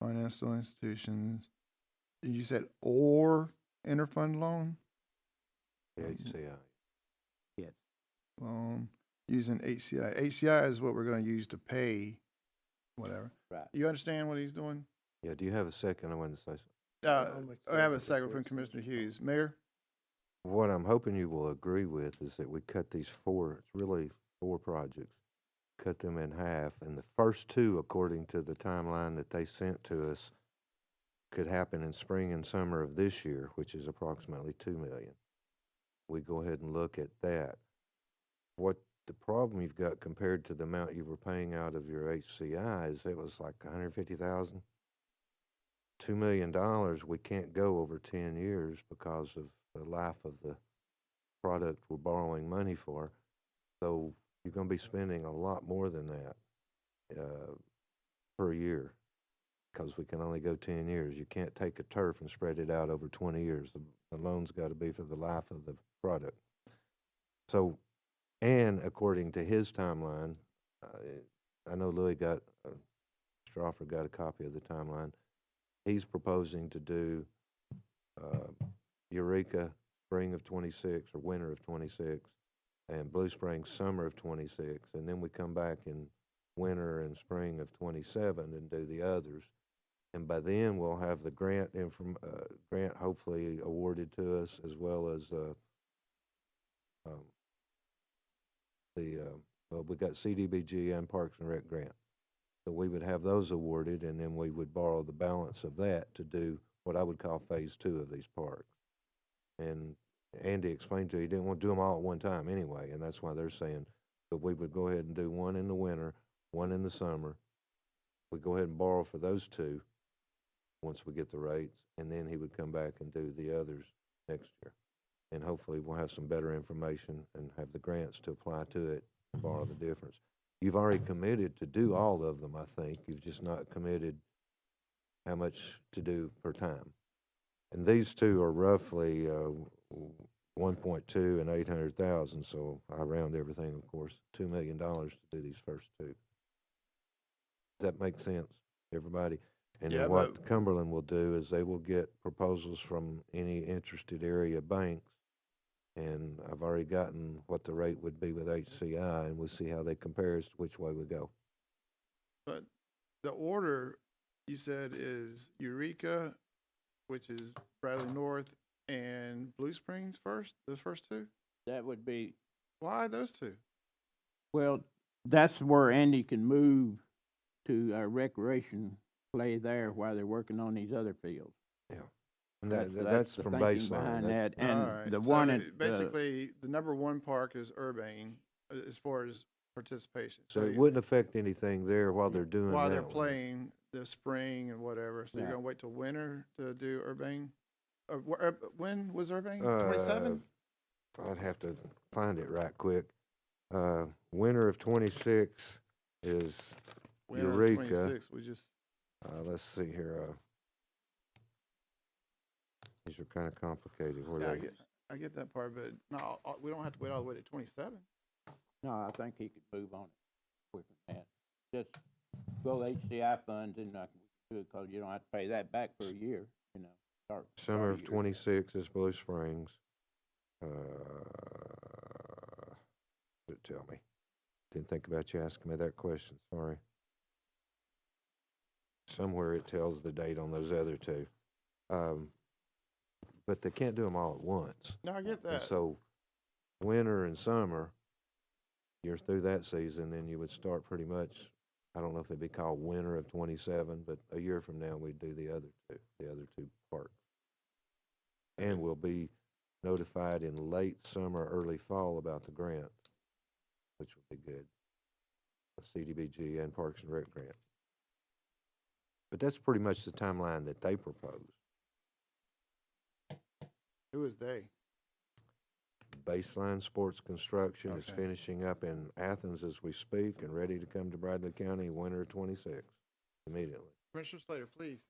Financial institutions, you said or interfund loan? Yeah, you say aye. Yes. Loan using HCI. HCI is what we're gonna use to pay whatever. Right. You understand what he's doing? Yeah, do you have a second? I wanted to say something. I have a second from Commissioner Hughes. Mayor? What I'm hoping you will agree with is that we cut these it's really four projects, cut them in half, and the first two, according to the timeline that they sent to us, could happen in spring and summer of this year, which is approximately $2 million. we go ahead and look at that. What the problem you've got compared to the amount you were paying out of your HCI is it was like 150,000. $2 million, we can't go over 10 years because of the life of the product we're borrowing money for. So you're going to be spending a lot more than that per year because we can only go 10 years. You can't take a turf and spread it out over 20 years. The loan's got to be for the life of the product. So, and according to his timeline, I know Louis got, Strawford got a copy of the timeline. He's proposing to do Eureka spring of 26 or winter of 26 and Blue Springs summer of 26. And then we come back in winter and spring of 27 and do the others. And by then we'll have the grant grant hopefully awarded to us, as well as well, we got CDBG and Parks and Rec grant. So we would have those awarded, and then we would borrow the balance of that to do what I would call phase 2 of these parks. And Andy explained to you, he didn't want to do them all at one time anyway, and that's why they're saying that we would go ahead and do one in the winter, one in the summer. We go ahead and borrow for those two once we get the rates, and then he would come back and do the others next year. And hopefully we'll have some better information and have the grants to apply to it and borrow the difference. You've already committed to do all of them, I think. You've just not committed how much to do per time. And these two are roughly 1.2 and 800,000. So I round everything, of course, $2 million to do these first two. Does that make sense, everybody? And Yeah, then what Cumberland will do is they will get proposals from any interested area banks. And I've already gotten what the rate would be with HCI, and we'll see how they compare as to which way we go. But the order you said is Eureka, which is Bradley North, and Blue Springs first, those first two? That would be, Why those two? well, that's where Andy can move to recreation play there while they're working on these other fields. Yeah. And that's the from thinking baseline. behind That's- that. And All right. the So one at, basically, the number one park is Urbane as far as participation. So it wouldn't affect anything there while they're doing while that they're one. playing the spring and whatever. So you're Yeah. gonna wait till winter to do Urbane? When was Urbane? 27? I'd have to find it right quick. Winter of 26 is Winter of Eureka. 26, we just, Let's see here. These are kind of complicated. Where yeah, they, I get that part, but no, we don't have to wait all the way to 27. no, I think he could move on it quicker than that. Just go HCI funds and do it because you don't have to pay that back for a year, you know. Summer of year. 26 is Blue Springs. What did it tell me? Didn't think about you asking me that question, sorry. Somewhere it tells the date on those other two. But they can't do them all at once. No, I get And that. so winter and summer, you're through that season, then you would start pretty much, I don't know if it'd be called winter of 27, but a year from now, we'd do the other two parks. And we'll be notified in late summer, early fall about the grant, which would be good. The CDBG and Parks and Rec grant. But that's pretty much the timeline that they propose. Who is they? Baseline Sports Construction is Okay. finishing up in Athens as we speak and ready to come to Bradley County winter of 26 immediately. Commissioner Slater, please.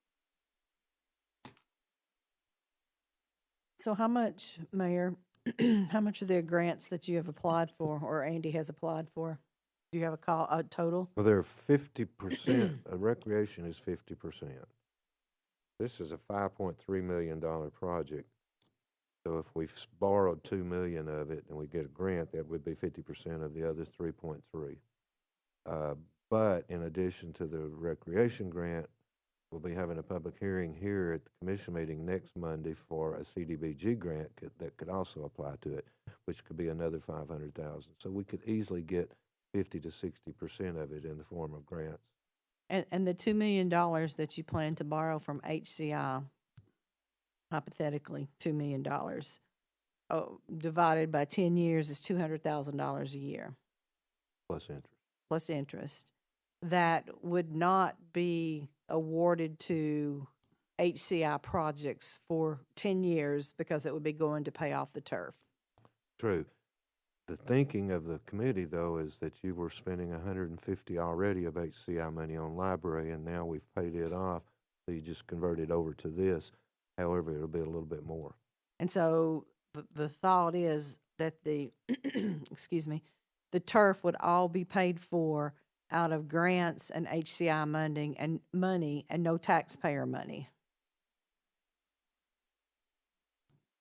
So how much, Mayor, how much are the grants that you have applied for or Andy has applied for? Do you have a total? Well, they're 50%, recreation is 50%. This is a $5.3 million project. So if we borrowed $2 million of it and we get a grant, that would be 50% of the other 3.3. But in addition to the recreation grant, we'll be having a public hearing here at the commission meeting next Monday for a CDBG grant that could also apply to it, which could be another 500,000. So we could easily get 50 to 60% of it in the form of grants. And the $2 million that you plan to borrow from HCI, hypothetically, $2 million, divided by 10 years is $200,000 a year Plus interest. plus interest, that would not be awarded to HCI projects for 10 years because it would be going to pay off the turf. True. The thinking of the committee, though, is that you were spending 150 already of HCI money on library, and now we've paid it off, so you just convert it over to this. However, it'll be a little bit more. And so the thought is that the, excuse me, the turf would all be paid for out of grants and HCI money and no taxpayer money.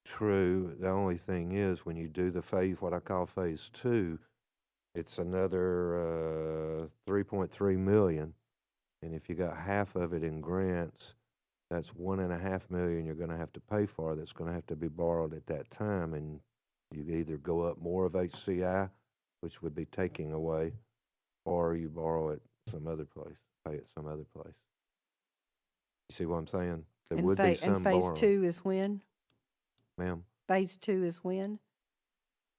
True. The only thing is, when you do the phase, what I call phase two, it's another 3.3 million. And if you got half of it in grants, that's 1.5 million you're going to have to pay for. That's going to have to be borrowed at that time. And you either go up more of HCI, which would be taking away, or you borrow it some other place, pay it some other place. You see what I'm saying? There would be some And phase borrowing. 2 is when? Ma'am? Phase 2 is when?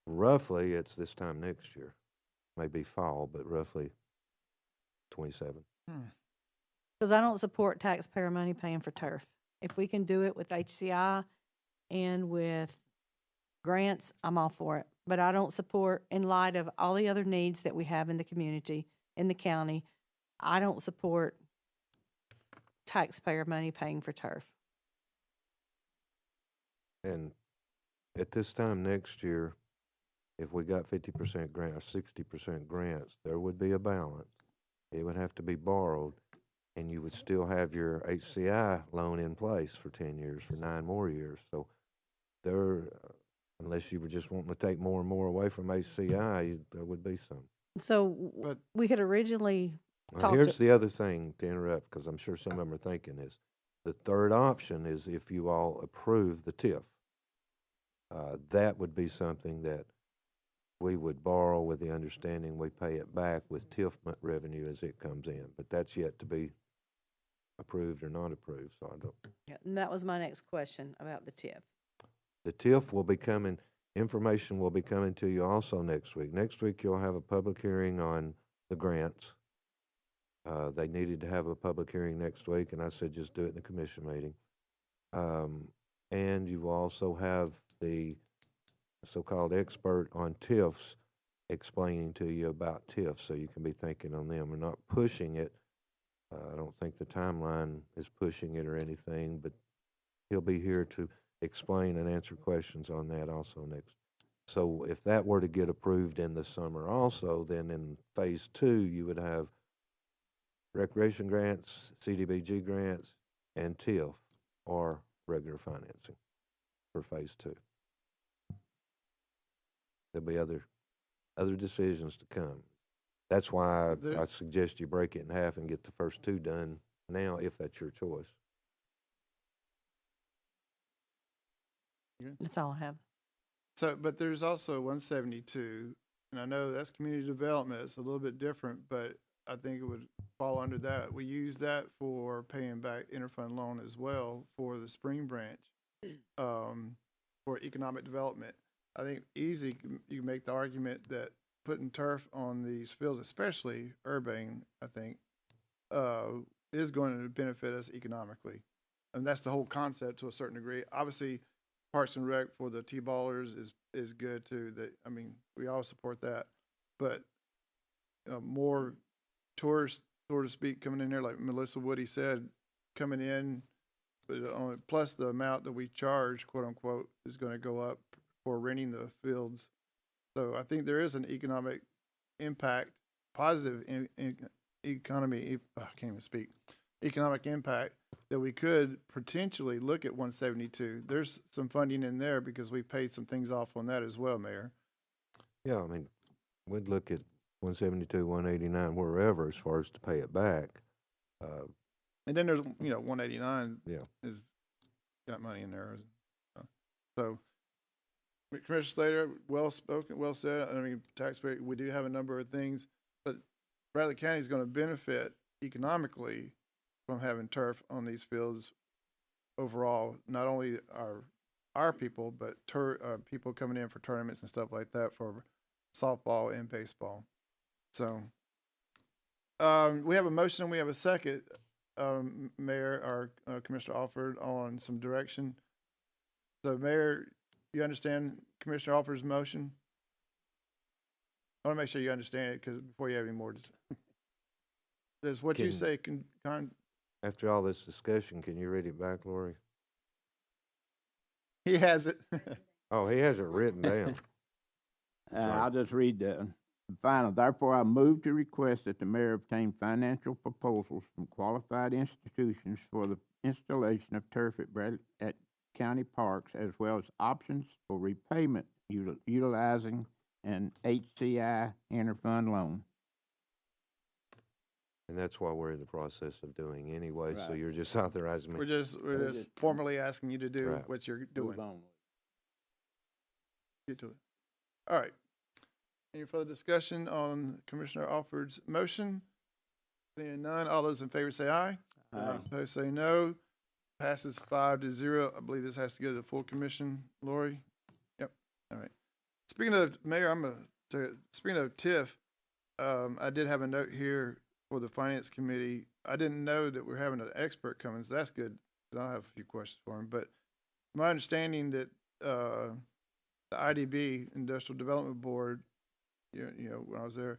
Roughly, it's this time next year. Maybe fall, but roughly 27. Because I don't support taxpayer money paying for turf. If we can do it with HCI and with grants, I'm all for it. But I don't support, in light of all the other needs that we have in the community, in the county, I don't support taxpayer money paying for turf. And at this time next year, if we got 50% grant or 60% grants, there would be a balance. It would have to be borrowed, and you would still have your HCI loan in place for 10 years, for 9 more years. So there, unless you were just wanting to take more and more away from HCI, there would be some. So But- we had originally Now, talked. here's the other thing to interrupt, because I'm sure some of them are thinking this. The third option is if you all approve the TIF. That would be something that we would borrow with the understanding we pay it back with TIF revenue as it comes in. But that's yet to be approved or not approved, so I don't. Yeah, and that was my next question about the TIF. The TIF will be coming, information will be coming to you also next week. Next week, you'll have a public hearing on the grants. They needed to have a public hearing next week, and I said just do it in the commission meeting. And you will also have the so-called expert on TIFs explaining to you about TIFs, so you can be thinking on them. We're not pushing it. I don't think the timeline is pushing it or anything, but he'll be here to explain and answer questions on that also next. So if that were to get approved in the summer also, then in phase 2, you would have recreation grants, CDBG grants, and TIF, or regular financing for phase 2. There'll be other decisions to come. That's why I There's- suggest you break it in half and get the first 2 done now, if that's your choice. That's all I have. So, but there's also 172, and I know that's community development. It's a little bit different, but I think it would fall under that. We use that for paying back interfund loan as well for the Spring Branch, for economic development. I think easy, you make the argument that putting turf on these fields, especially Urbane, I think, is going to benefit us economically. And that's the whole concept to a certain degree. Obviously, Parks and Rec for the T-ballers is good too. I mean, we all support that. But more tourists, so to speak, coming in there, like Melissa Woody said, coming in, but plus the amount that we charge, quote unquote, is going to go up for renting the fields. So I think there is an economic impact, positive economic impact that we could potentially look at 172. There's some funding in there because we paid some things off on that as well, Mayor. Yeah, I mean, we'd look at 172, 189, wherever, as far as to pay it back. And then there's, 189 Yeah. is got money in there. So, Commissioner Slater, well spoken, well said. I mean, taxpayer, we do have a number of things, but Bradley County is going to benefit economically from having turf on these fields overall. Not only our our people, but people coming in for tournaments and stuff like that for softball and baseball. So, we have a motion, we have a second, Mayor, our Commissioner Alford, on some direction. So, Mayor, you understand Commissioner Alford's motion? I want to make sure you understand it, because before you have any more, does what you Can- say After all this discussion, can you read it back, Lori? he has it. Oh, he has it written down. I'll just read the final. Therefore, I move to request that the mayor obtain financial proposals from qualified institutions for the installation of turf at county parks, as well as options for repayment utilizing an HCI interfund loan. And that's what we're in the process of doing anyway, so Right. you're just authorizing me. We're just just- formally asking you to do Right. what you're Move doing. on. Get to it. All right. Any further discussion on Commissioner Alford's motion? Seeing none, all those in favor say aye. Aye. Opposed say no. Passes 5-0. I believe this has to go to the full commission. Lori? Yep. All right. Speaking of, Mayor, speaking of TIF, I did have a note here for the Finance Committee. I didn't know that we're having an expert coming, so that's good. 'Cause I'll have a few questions for him. But my understanding that the IDB, Industrial Development Board, you know, when I was there,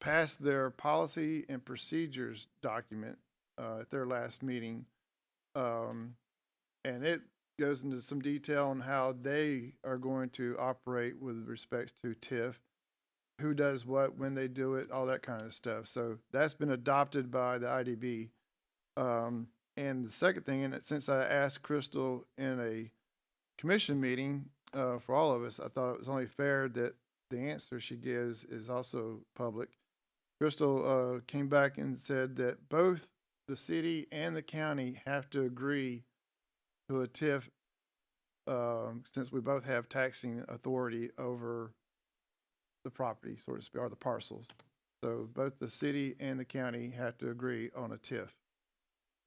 passed their policy and procedures document at their last meeting. And it goes into some detail on how they are going to operate with respects to TIF, who does what, when they do it, all that kind of stuff. So that's been adopted by the IDB. And the second thing, and since I asked Crystal in a commission meeting for all of us, I thought it was only fair that the answer she gives is also public. Crystal came back and said that both the city and the county have to agree to a TIF, since we both have taxing authority over the property, so to speak, or the parcels. So both the city and the county have to agree on a TIF.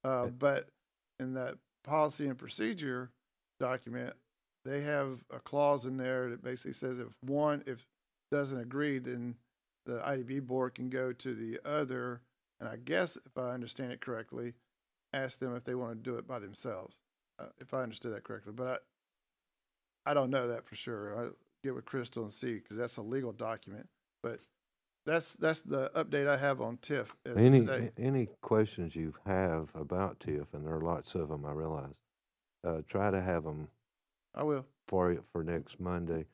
But in that policy and procedure document, they have a clause in there that basically says if one doesn't agree, then the IDB board can go to the other, and I guess if I understand it correctly, ask them if they want to do it by themselves. If I understood that correctly, but I don't know that for sure. I'll get with Crystal and see, because that's a legal document. But that's the update I have on TIF as of today. Any questions you have about TIF, and there are lots of them, I realize, try to have them I will. for next Monday,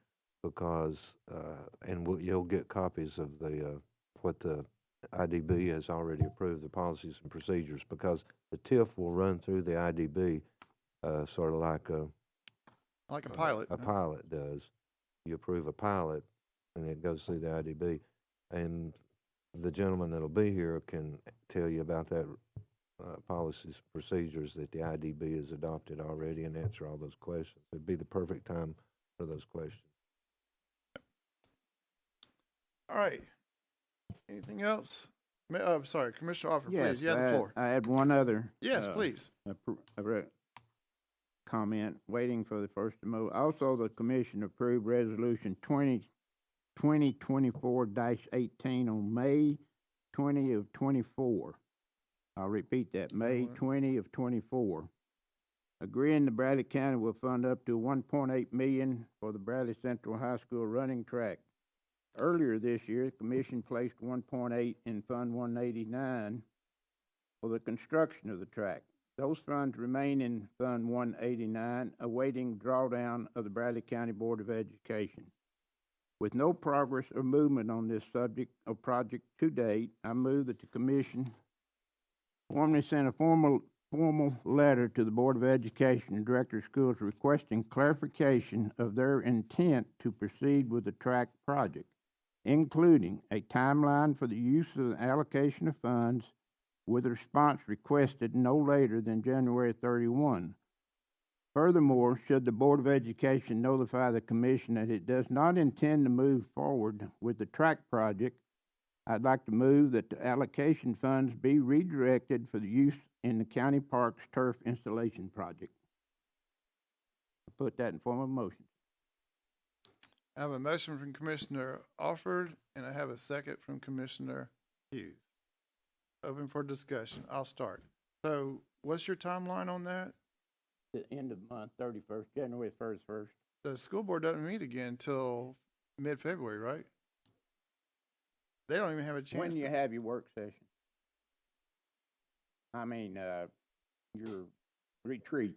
because and you'll get copies of the what the IDB has already approved, the policies and procedures, because the TIF will run through the IDB, sort of like Like a pilot. a pilot does. You approve a pilot, and it goes through the IDB, and the gentleman that'll be here can tell you about that policies, procedures that the IDB has adopted already, and answer all those questions. It'd be the perfect time for those questions. All right. Anything else? Sorry, Commissioner Offer, Yes, please, you have the floor. I had one other. Yes, please. Comment, waiting for the first to move. Also, the commission approved resolution 2024-18 on May 20 of 24. I'll repeat that, May 20 of 24. Agreeing the Bradley County will fund up to $1.8 million for the Bradley Central High School running track. Earlier this year, the commission placed $1.8 in Fund 189 for the construction of the track. Those funds remain in Fund 189, awaiting drawdown of the Bradley County Board of Education. With no progress or movement on this subject or project to date, I move that the commission formally send a formal letter to the Board of Education and Director of Schools requesting clarification of their intent to proceed with the track project, including a timeline for the use of the allocation of funds, with a response requested no later than January 31. Furthermore, should the Board of Education notify the Commission that it does not intend to move forward with the track project, I'd like to move that the allocation funds be redirected for the use in the county parks turf installation project. put that in form of a motion. I have a motion from Commissioner Alford, and I have a second from Commissioner Hughes. Open for discussion. I'll start. So what's your timeline on that? The end of month, 31st, January 1st. The school board doesn't meet again until mid-February, right? They don't even have a chance. When to- you have your work session? I mean, your retreat.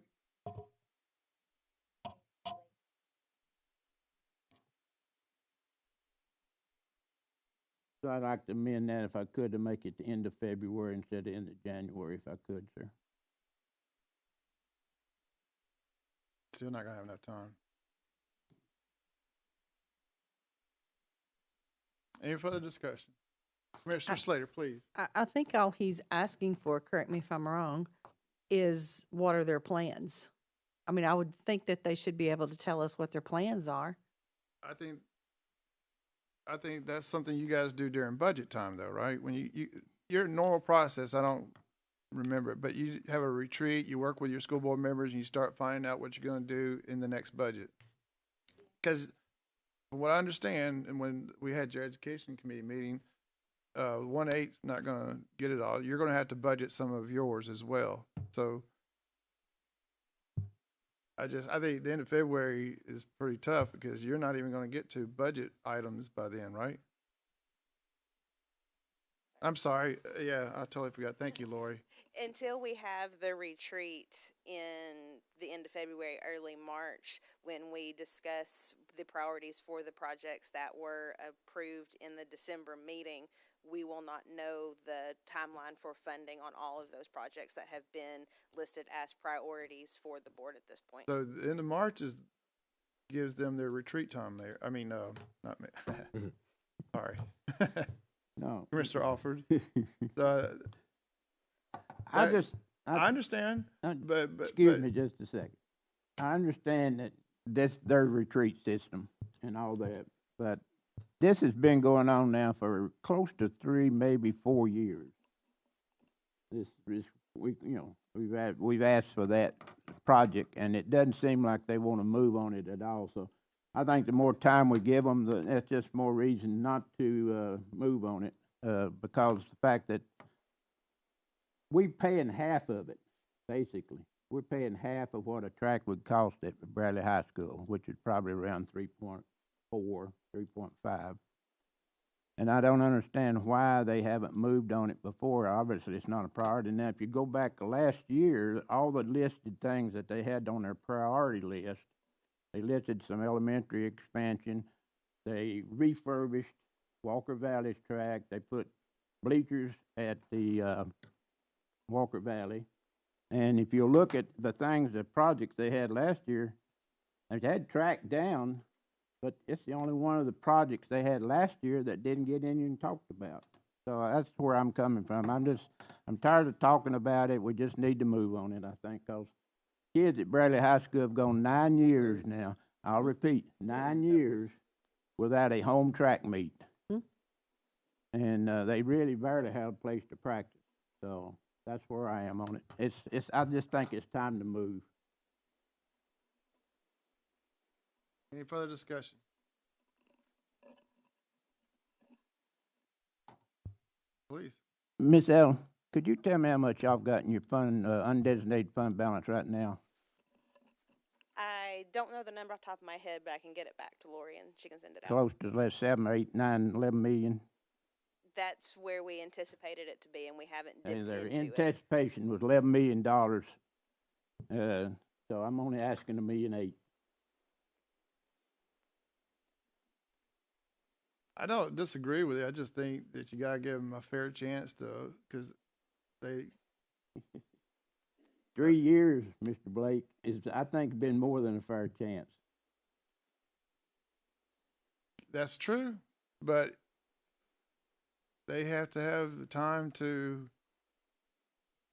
So I'd like to amend that if I could to make it the end of February instead of end of January if I could, sir. Still not gonna have enough time. Any further discussion? Commissioner Slater, please. I think all he's asking for, correct me if I'm wrong, is what are their plans? I mean, I would think that they should be able to tell us what their plans are. I think that's something you guys do during budget time though, right? When your normal process, I don't remember it, but you have a retreat, you work with your school board members and you start finding out what you're gonna do in the next budget. Cause from what I understand, and when we had your education committee meeting, 1/8's not gonna get it all. You're gonna have to budget some of yours as well. So I think the end of February is pretty tough because you're not even gonna get to budget items by then, right? I'm sorry. Yeah, I totally forgot. Thank you, Lori. Until we have the retreat in the end of February, early March, when we discuss the priorities for the projects that were approved in the December meeting, we will not know the timeline for funding on all of those projects that have been listed as priorities for the board at this point. So the end of March gives them their retreat time there. I mean, not me. Sorry. No. Commissioner Alford. I That- just, I understand, I- but excuse me just a second. I understand that this, their retreat system and all that, but this has been going on now for close to 3, maybe 4 years. We've asked for that project, and it doesn't seem like they want to move on it at all. So I think the more time we give them, that's just more reason not to move on it, because the fact that we're paying half of it, basically. We're paying half of what a track would cost at Bradley High School, which is probably around 3.4, 3.5. And I don't understand why they haven't moved on it before. Obviously, it's not a priority. Now, if you go back to last year, all the listed things that they had on their priority list, they listed some elementary expansion. They refurbished Walker Valley's track. They put bleachers at the Walker Valley. And if you look at the things, the projects they had last year, they had track down, but it's the only one of the projects they had last year that didn't get any talked about. So that's where I'm coming from. I'm tired of talking about it. We just need to move on it, I think, because kids at Bradley High School have gone 9 years now. I'll repeat, 9 years without a home track meet. And they really barely have a place to practice. So that's where I am on it. I just think it's time to move. any further discussion? Please. Miss Ellen, could you tell me how much y'all got in your fund, undesignated fund balance right now? I don't know the number off the top of my head, but I can get it back to Lori and she can send it out. Close to less 7, 8, 9, 11 million. That's where we anticipated it to be, and we haven't And dipped their into it. anticipation was $11 million. So I'm only asking $1.8 million. I don't disagree with you. I just think that you gotta give them a fair chance to, because they, 3 years, Mr. Blake, I think, been more than a fair chance. that's true, but they have to have the time to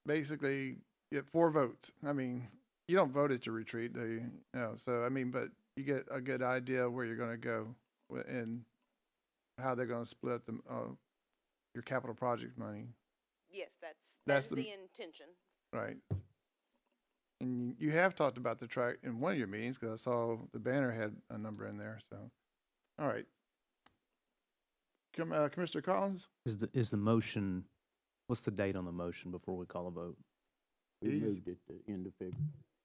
basically get 4 votes. I mean, you don't vote at your retreat, do you? No, so, I mean, but you get a good idea of where you're gonna go and how they're gonna split your capital project money, Yes, That's that's the- the intention. right? and you have talked about the track in one of your meetings, because I saw the banner had a number in there, so. All right. Commissioner Collins? Is the motion, what's the date on the motion before we call a vote? We He's- moved it to end of February,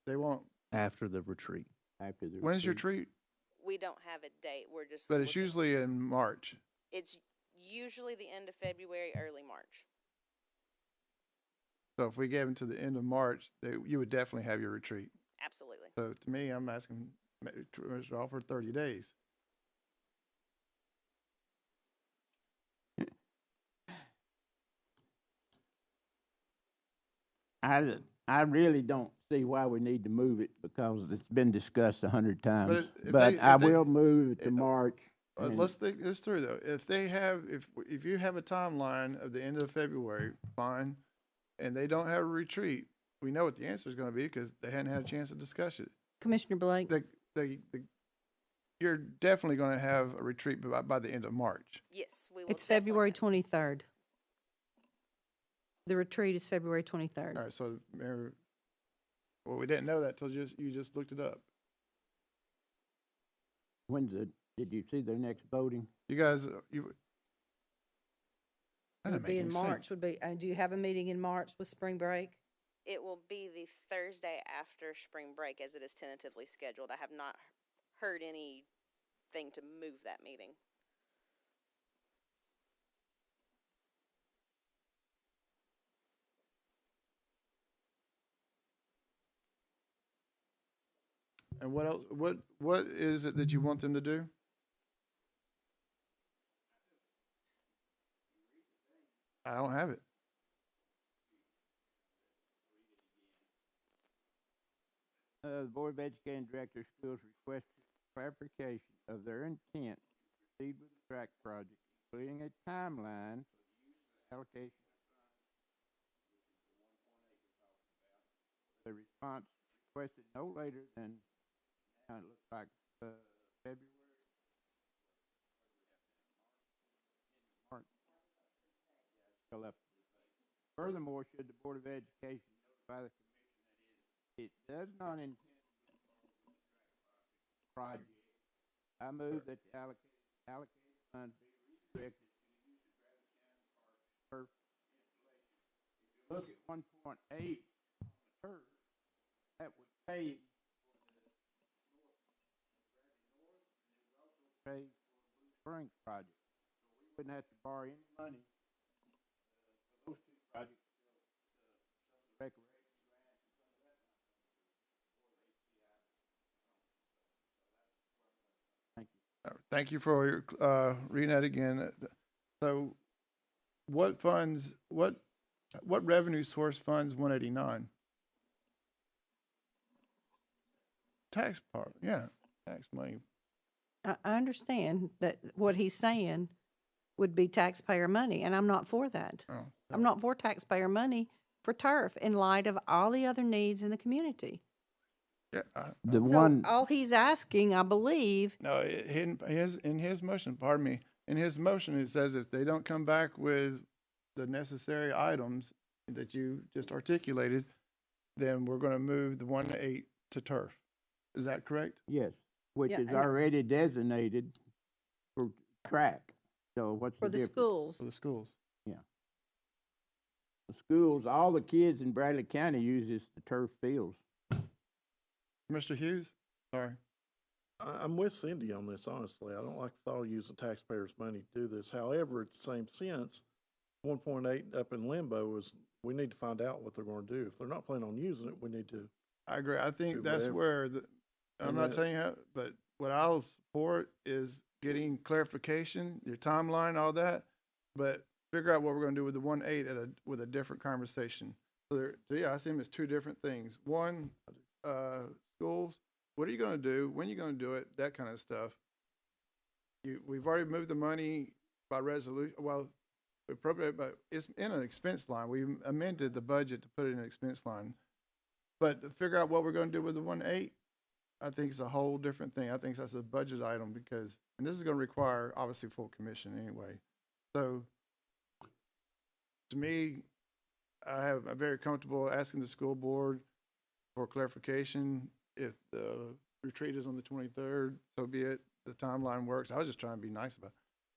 They won't, After the retreat? after the. when's your retreat. treat? We don't have a date, we're just. But it's looking- usually in March. It's usually the end of February, early March. So if we gave them to the end of March, you would definitely have your retreat. Absolutely. So to me, I'm asking Commissioner Hall for 30 days. I really don't see why we need to move it because it's been discussed 100 times. if But they- I if they- will move it to it- March. and- Let's think this through though. If they have, if you have a timeline of the end of February, fine, and they don't have a retreat, we know what the answer is going to be because they hadn't had a chance to discuss it. Commissioner Blake, You're definitely going to have a retreat by the end of March. Yes, we will. it's definitely February have- 23rd. The retreat is February 23rd. All right, so Mayor, well, we didn't know that till you just looked it up. Did you see their next voting? You guys, you. It That would doesn't be make in any sense. March, would be, do you have a meeting in March with spring break? It will be the Thursday after spring break as it is tentatively scheduled. I have not heard anything to move that meeting. And what else, what is it that you want them to do? I don't have it. The Board of Education Director of Schools requested clarification of their intent to proceed with the track project, including a timeline for the use of allocation of funds, the response requested no later than, now it looks like, February. March. Still up. Furthermore, should the Board of Education notify the commission it does not intend to project. I move that the allocated funds be redirected to the use of Travis County Park turf installation. If you look at 1.8 on the turf, that would pay for the north, and it would also pay for the Blue Springs project. So we wouldn't have to borrow any money for those two projects. Recreation. Thank you for reading that again. So what funds, what revenue source funds 189? Tax part, yeah, tax money. I understand that what he's saying would be taxpayer money, and I'm not for that. Oh, I'm not for taxpayer money for turf in light of all the other needs in the community. Yeah, The So one, all he's asking, I believe, no, in his motion, pardon me, in his motion, it says if they don't come back with the necessary items that you just articulated, then we're gonna move the 1-8 to turf. Is that correct? yes, which Yeah, is and- already designated for track. So what's for the the difference? schools. For the schools? The schools, all the kids in Bradley County uses the turf fields. Mr. Hughes? Sorry. I'm with Cindy on this, honestly. I don't like the thought of using taxpayers' money to do this. However, at the same sense, 1.8 up in limbo is, we need to find out what they're gonna do. If they're not planning on using it, we need to. I agree. I think Do that's whatever. where I'm And not that- telling you how, but what I'll support is getting clarification, your timeline, all that, but figure out what we're gonna do with the 1-8 with a different conversation. So yeah, I see them as two different things. One, schools, what are you gonna do? When are you gonna do it? That kind of stuff. We've already moved the money by resolution, well, appropriate, but it's in an expense line. We amended the budget to put it in an expense line. But to figure out what we're gonna do with the 1-8, I think it's a whole different thing. I think that's a budget item because, and this is gonna require obviously full commission anyway. So to me, I'm very comfortable asking the school board for clarification. If the retreat is on the 23rd, so be it. The timeline works. I was just trying to be nice about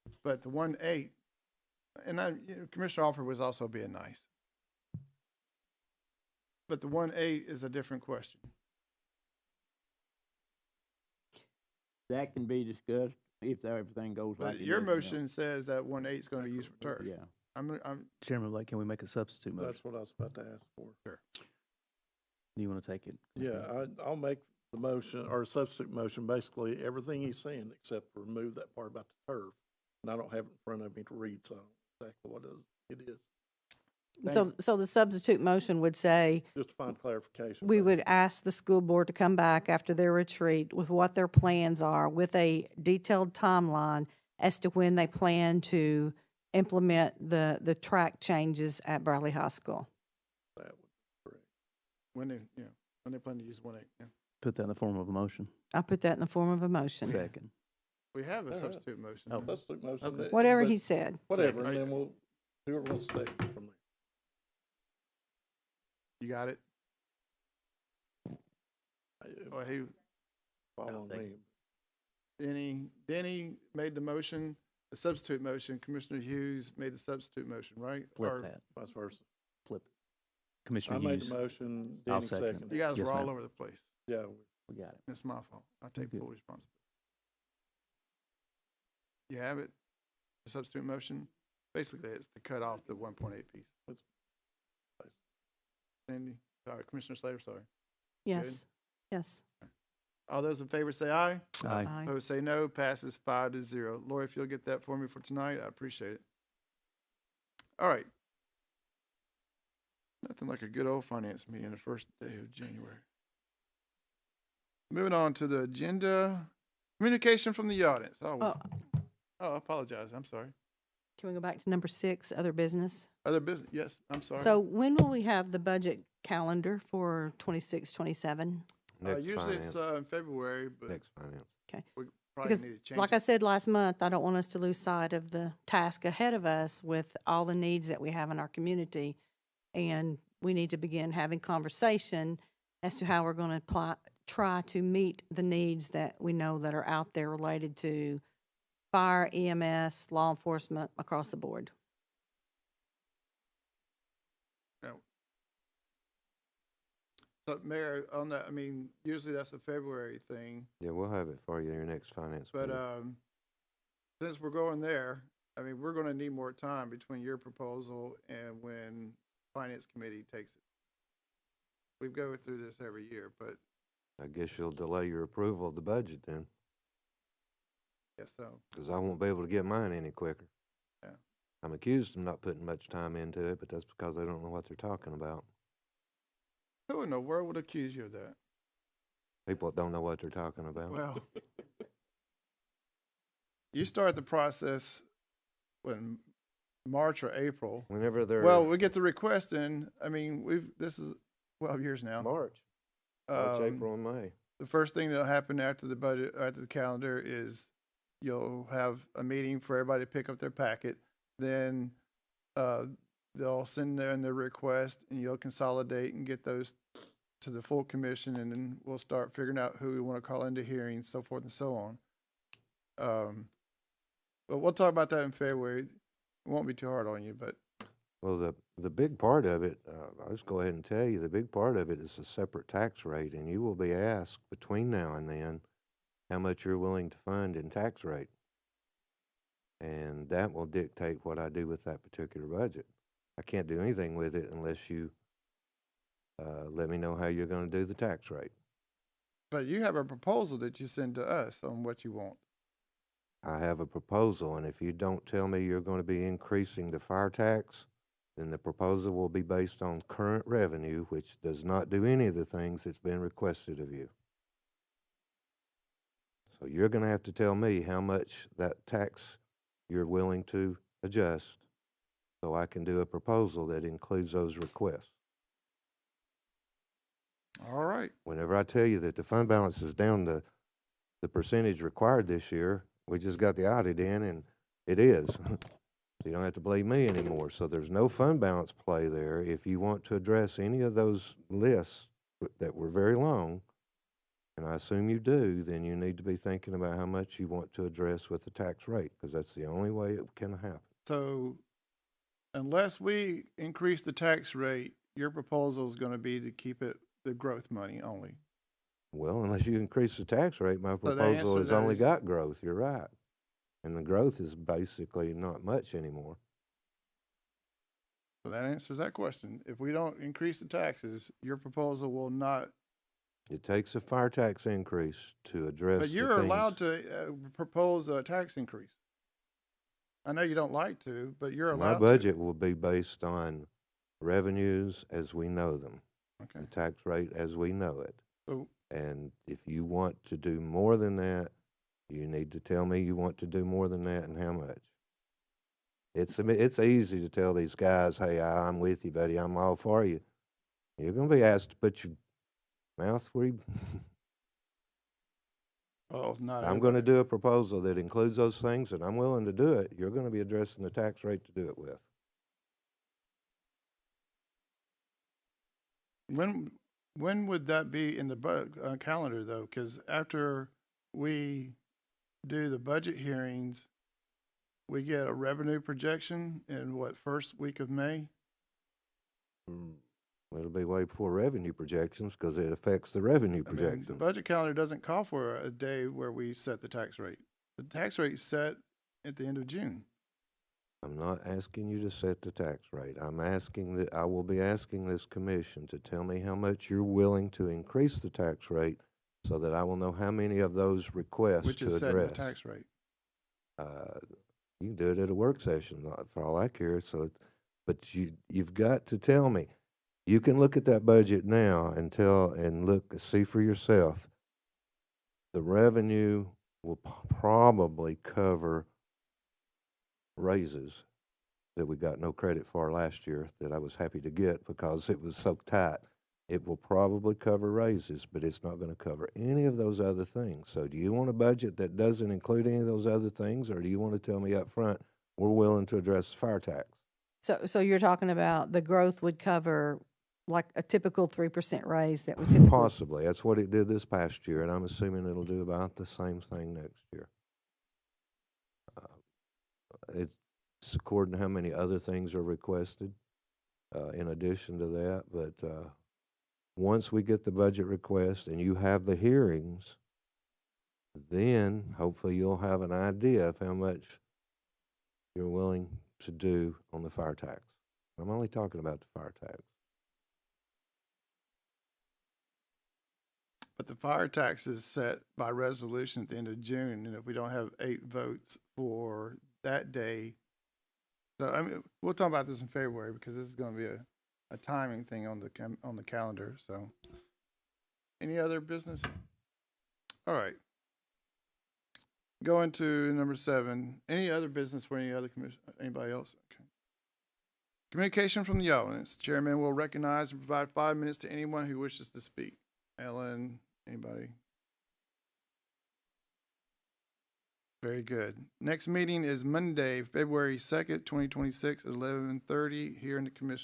it. But the 1/8, and Commissioner Alford was also being nice. But the 1/8 is a different question. That can be discussed if everything goes like But it your is now. motion says that 1/8 is going to be used for turf. Yeah. I'm, Chairman Blake, can we make a substitute motion? That's what I was about to ask for. Sure. Do you want to take it? Yeah, I'll make the motion, or substitute motion, basically everything he's saying, except remove that part about the turf. And I don't have it in front of me to read, so I don't know exactly what it is. So the substitute motion would say, Just to find clarification. we would ask the school board to come back after their retreat with what their plans are, with a detailed timeline as to when they plan to implement the track changes at Bradley High School. That would be correct. when they plan to use 1/8. Yeah. Put that in the form of a motion. I put that in the form of a motion. Second. We have a Yeah. substitute motion. Oh, Substitute motion. Okay. Whatever but he said. Whatever, Second. and then we'll, whoever wants to second from there. You got it? Oh, hey, Following think- me. Denny made the motion, the substitute motion. Commissioner Hughes made the substitute motion, right? Flip Or- that. Vice versa. Flip it. I Commissioner made Hughes. the motion, I'll Danny second it. seconded. You guys Yes, were all ma'am. over the place. Yeah, We got it. It's my fault. I take Good. full responsibility. You have it? The substitute motion? Basically, it's to cut off the 1.8 piece. Sandy, sorry, Commissioner Slater, sorry. Yes, yes. All those in favor say aye. Aye. Aye. Opposed say no. Passes 5-0. Lori, if you'll get that for me for tonight, I appreciate it. All right. Nothing like a good old finance meeting the first day of January. Moving on to the agenda, communication from the audience. Oh, I apologize. I'm sorry. can we go back to number 6, other business? Other business? Yes, I'm sorry. So when will we have the budget calendar for 26, 27? Next Usually finance, it's in February, but next finance. we probably Because, need to change like it. I said last month, I don't want us to lose sight of the task ahead of us with all the needs that we have in our community. And we need to begin having conversation as to how we're going to try to meet the needs that we know that are out there related to fire, EMS, law enforcement, across the board. So, Mayor, on that, I mean, usually that's a February thing, Yeah, we'll have it for you in your next finance but meeting. since we're going there, I mean, we're going to need more time between your proposal and when Finance Committee takes it. We go through this every year, but I guess you'll delay your approval of the budget then, yes, so, because I won't be able to get mine any quicker. Yeah. I'm accused of not putting much time into it, but that's because they don't know what they're talking about. who in the world would accuse you of that? People that don't know what they're talking about. Well, you start the process when March or April. Whenever they're Well, we get the request in, I mean, this is 12 years now. March, April, and May. The first thing that'll happen after the budget, after the calendar, is you'll have a meeting for everybody to pick up their packet. Then they'll send in their request, and you'll consolidate and get those to the full commission, and then we'll start figuring out who we want to call into hearings, so forth and so on. But we'll talk about that in February. It won't be too hard on you, but Well, the big part of it, I'll just go ahead and tell you, the big part of it is a separate tax rate, and you will be asked between now and then how much you're willing to fund in tax rate. And that will dictate what I do with that particular budget. I can't do anything with it unless you let me know how you're going to do the tax rate. you have a proposal that you send to us on what you want. I have a proposal, and if you don't tell me you're going to be increasing the fire tax, then the proposal will be based on current revenue, which does not do any of the things that's been requested of you. So you're going to have to tell me how much that tax you're willing to adjust so I can do a proposal that includes those requests. All right. Whenever I tell you that the fund balance is down to the percentage required this year, we just got the audit in and it is. You don't have to believe me anymore. So there's no fund balance play there. If you want to address any of those lists that were very long, and I assume you do, then you need to be thinking about how much you want to address with the tax rate, because that's the only way it can happen. So unless we increase the tax rate, your proposal is gonna be to keep it the growth money only. Well, unless you increase the tax rate, my So the proposal answer to has that only is- got growth, you're right. And the growth is basically not much anymore. So that answers that question. If we don't increase the taxes, your proposal will not, It takes a fire tax increase to address but the you're allowed things. to propose a tax increase. I know you don't like to, but you're My allowed to. budget will be based on revenues as we know them, Okay. the tax rate as we know it. So And if you want to do more than that, you need to tell me you want to do more than that and how much. It's easy to tell these guys, hey, I'm with you, buddy, I'm all for you. You're gonna be asked to put your mouth where you, Oh, not I'm everybody. gonna do a proposal that includes those things, and I'm willing to do it. You're gonna be addressing the tax rate to do it with. When would that be in the calendar though? Because after we do the budget hearings, we get a revenue projection in what, first week of May? It'll be way before revenue projections, because it affects the revenue I mean, projections. the budget calendar doesn't call for a day where we set the tax rate. The tax rate's set at the end of June. I'm not asking you to set the tax rate. I'm asking that, I will be asking this commission to tell me how much you're willing to increase the tax rate, so that I will know how many of those requests Which to is setting the address. tax rate. You can do it at a work session, for all I care, but you've got to tell me. You can look at that budget now and see for yourself. The revenue will probably cover raises that we got no credit for last year, that I was happy to get because it was so tight. It will probably cover raises, but it's not gonna cover any of those other things. So do you want a budget that doesn't include any of those other things, or do you wanna tell me up front, we're willing to address fire tax? So you're talking about the growth would cover like a typical 3% raise that we typically. Possibly. That's what it did this past year, and I'm assuming it'll do about the same thing next year. It's according to how many other things are requested, in addition to that, but, once we get the budget request and you have the hearings, then hopefully you'll have an idea of how much you're willing to do on the fire tax. I'm only talking about the fire tax. But the fire tax is set by resolution at the end of June, and if we don't have 8 votes for that day, so I mean, we'll talk about this in February because this is going to be a timing thing on the calendar. So, any other business? All right. Going to number 7. Any other business for any other commission? Anybody else? Okay. Communication from the audience. Chairman will recognize and provide 5 minutes to anyone who wishes to speak. Ellen, anybody? Very good. Next meeting is Monday, February 2nd, 2026 at 11:30 here in the Commissioner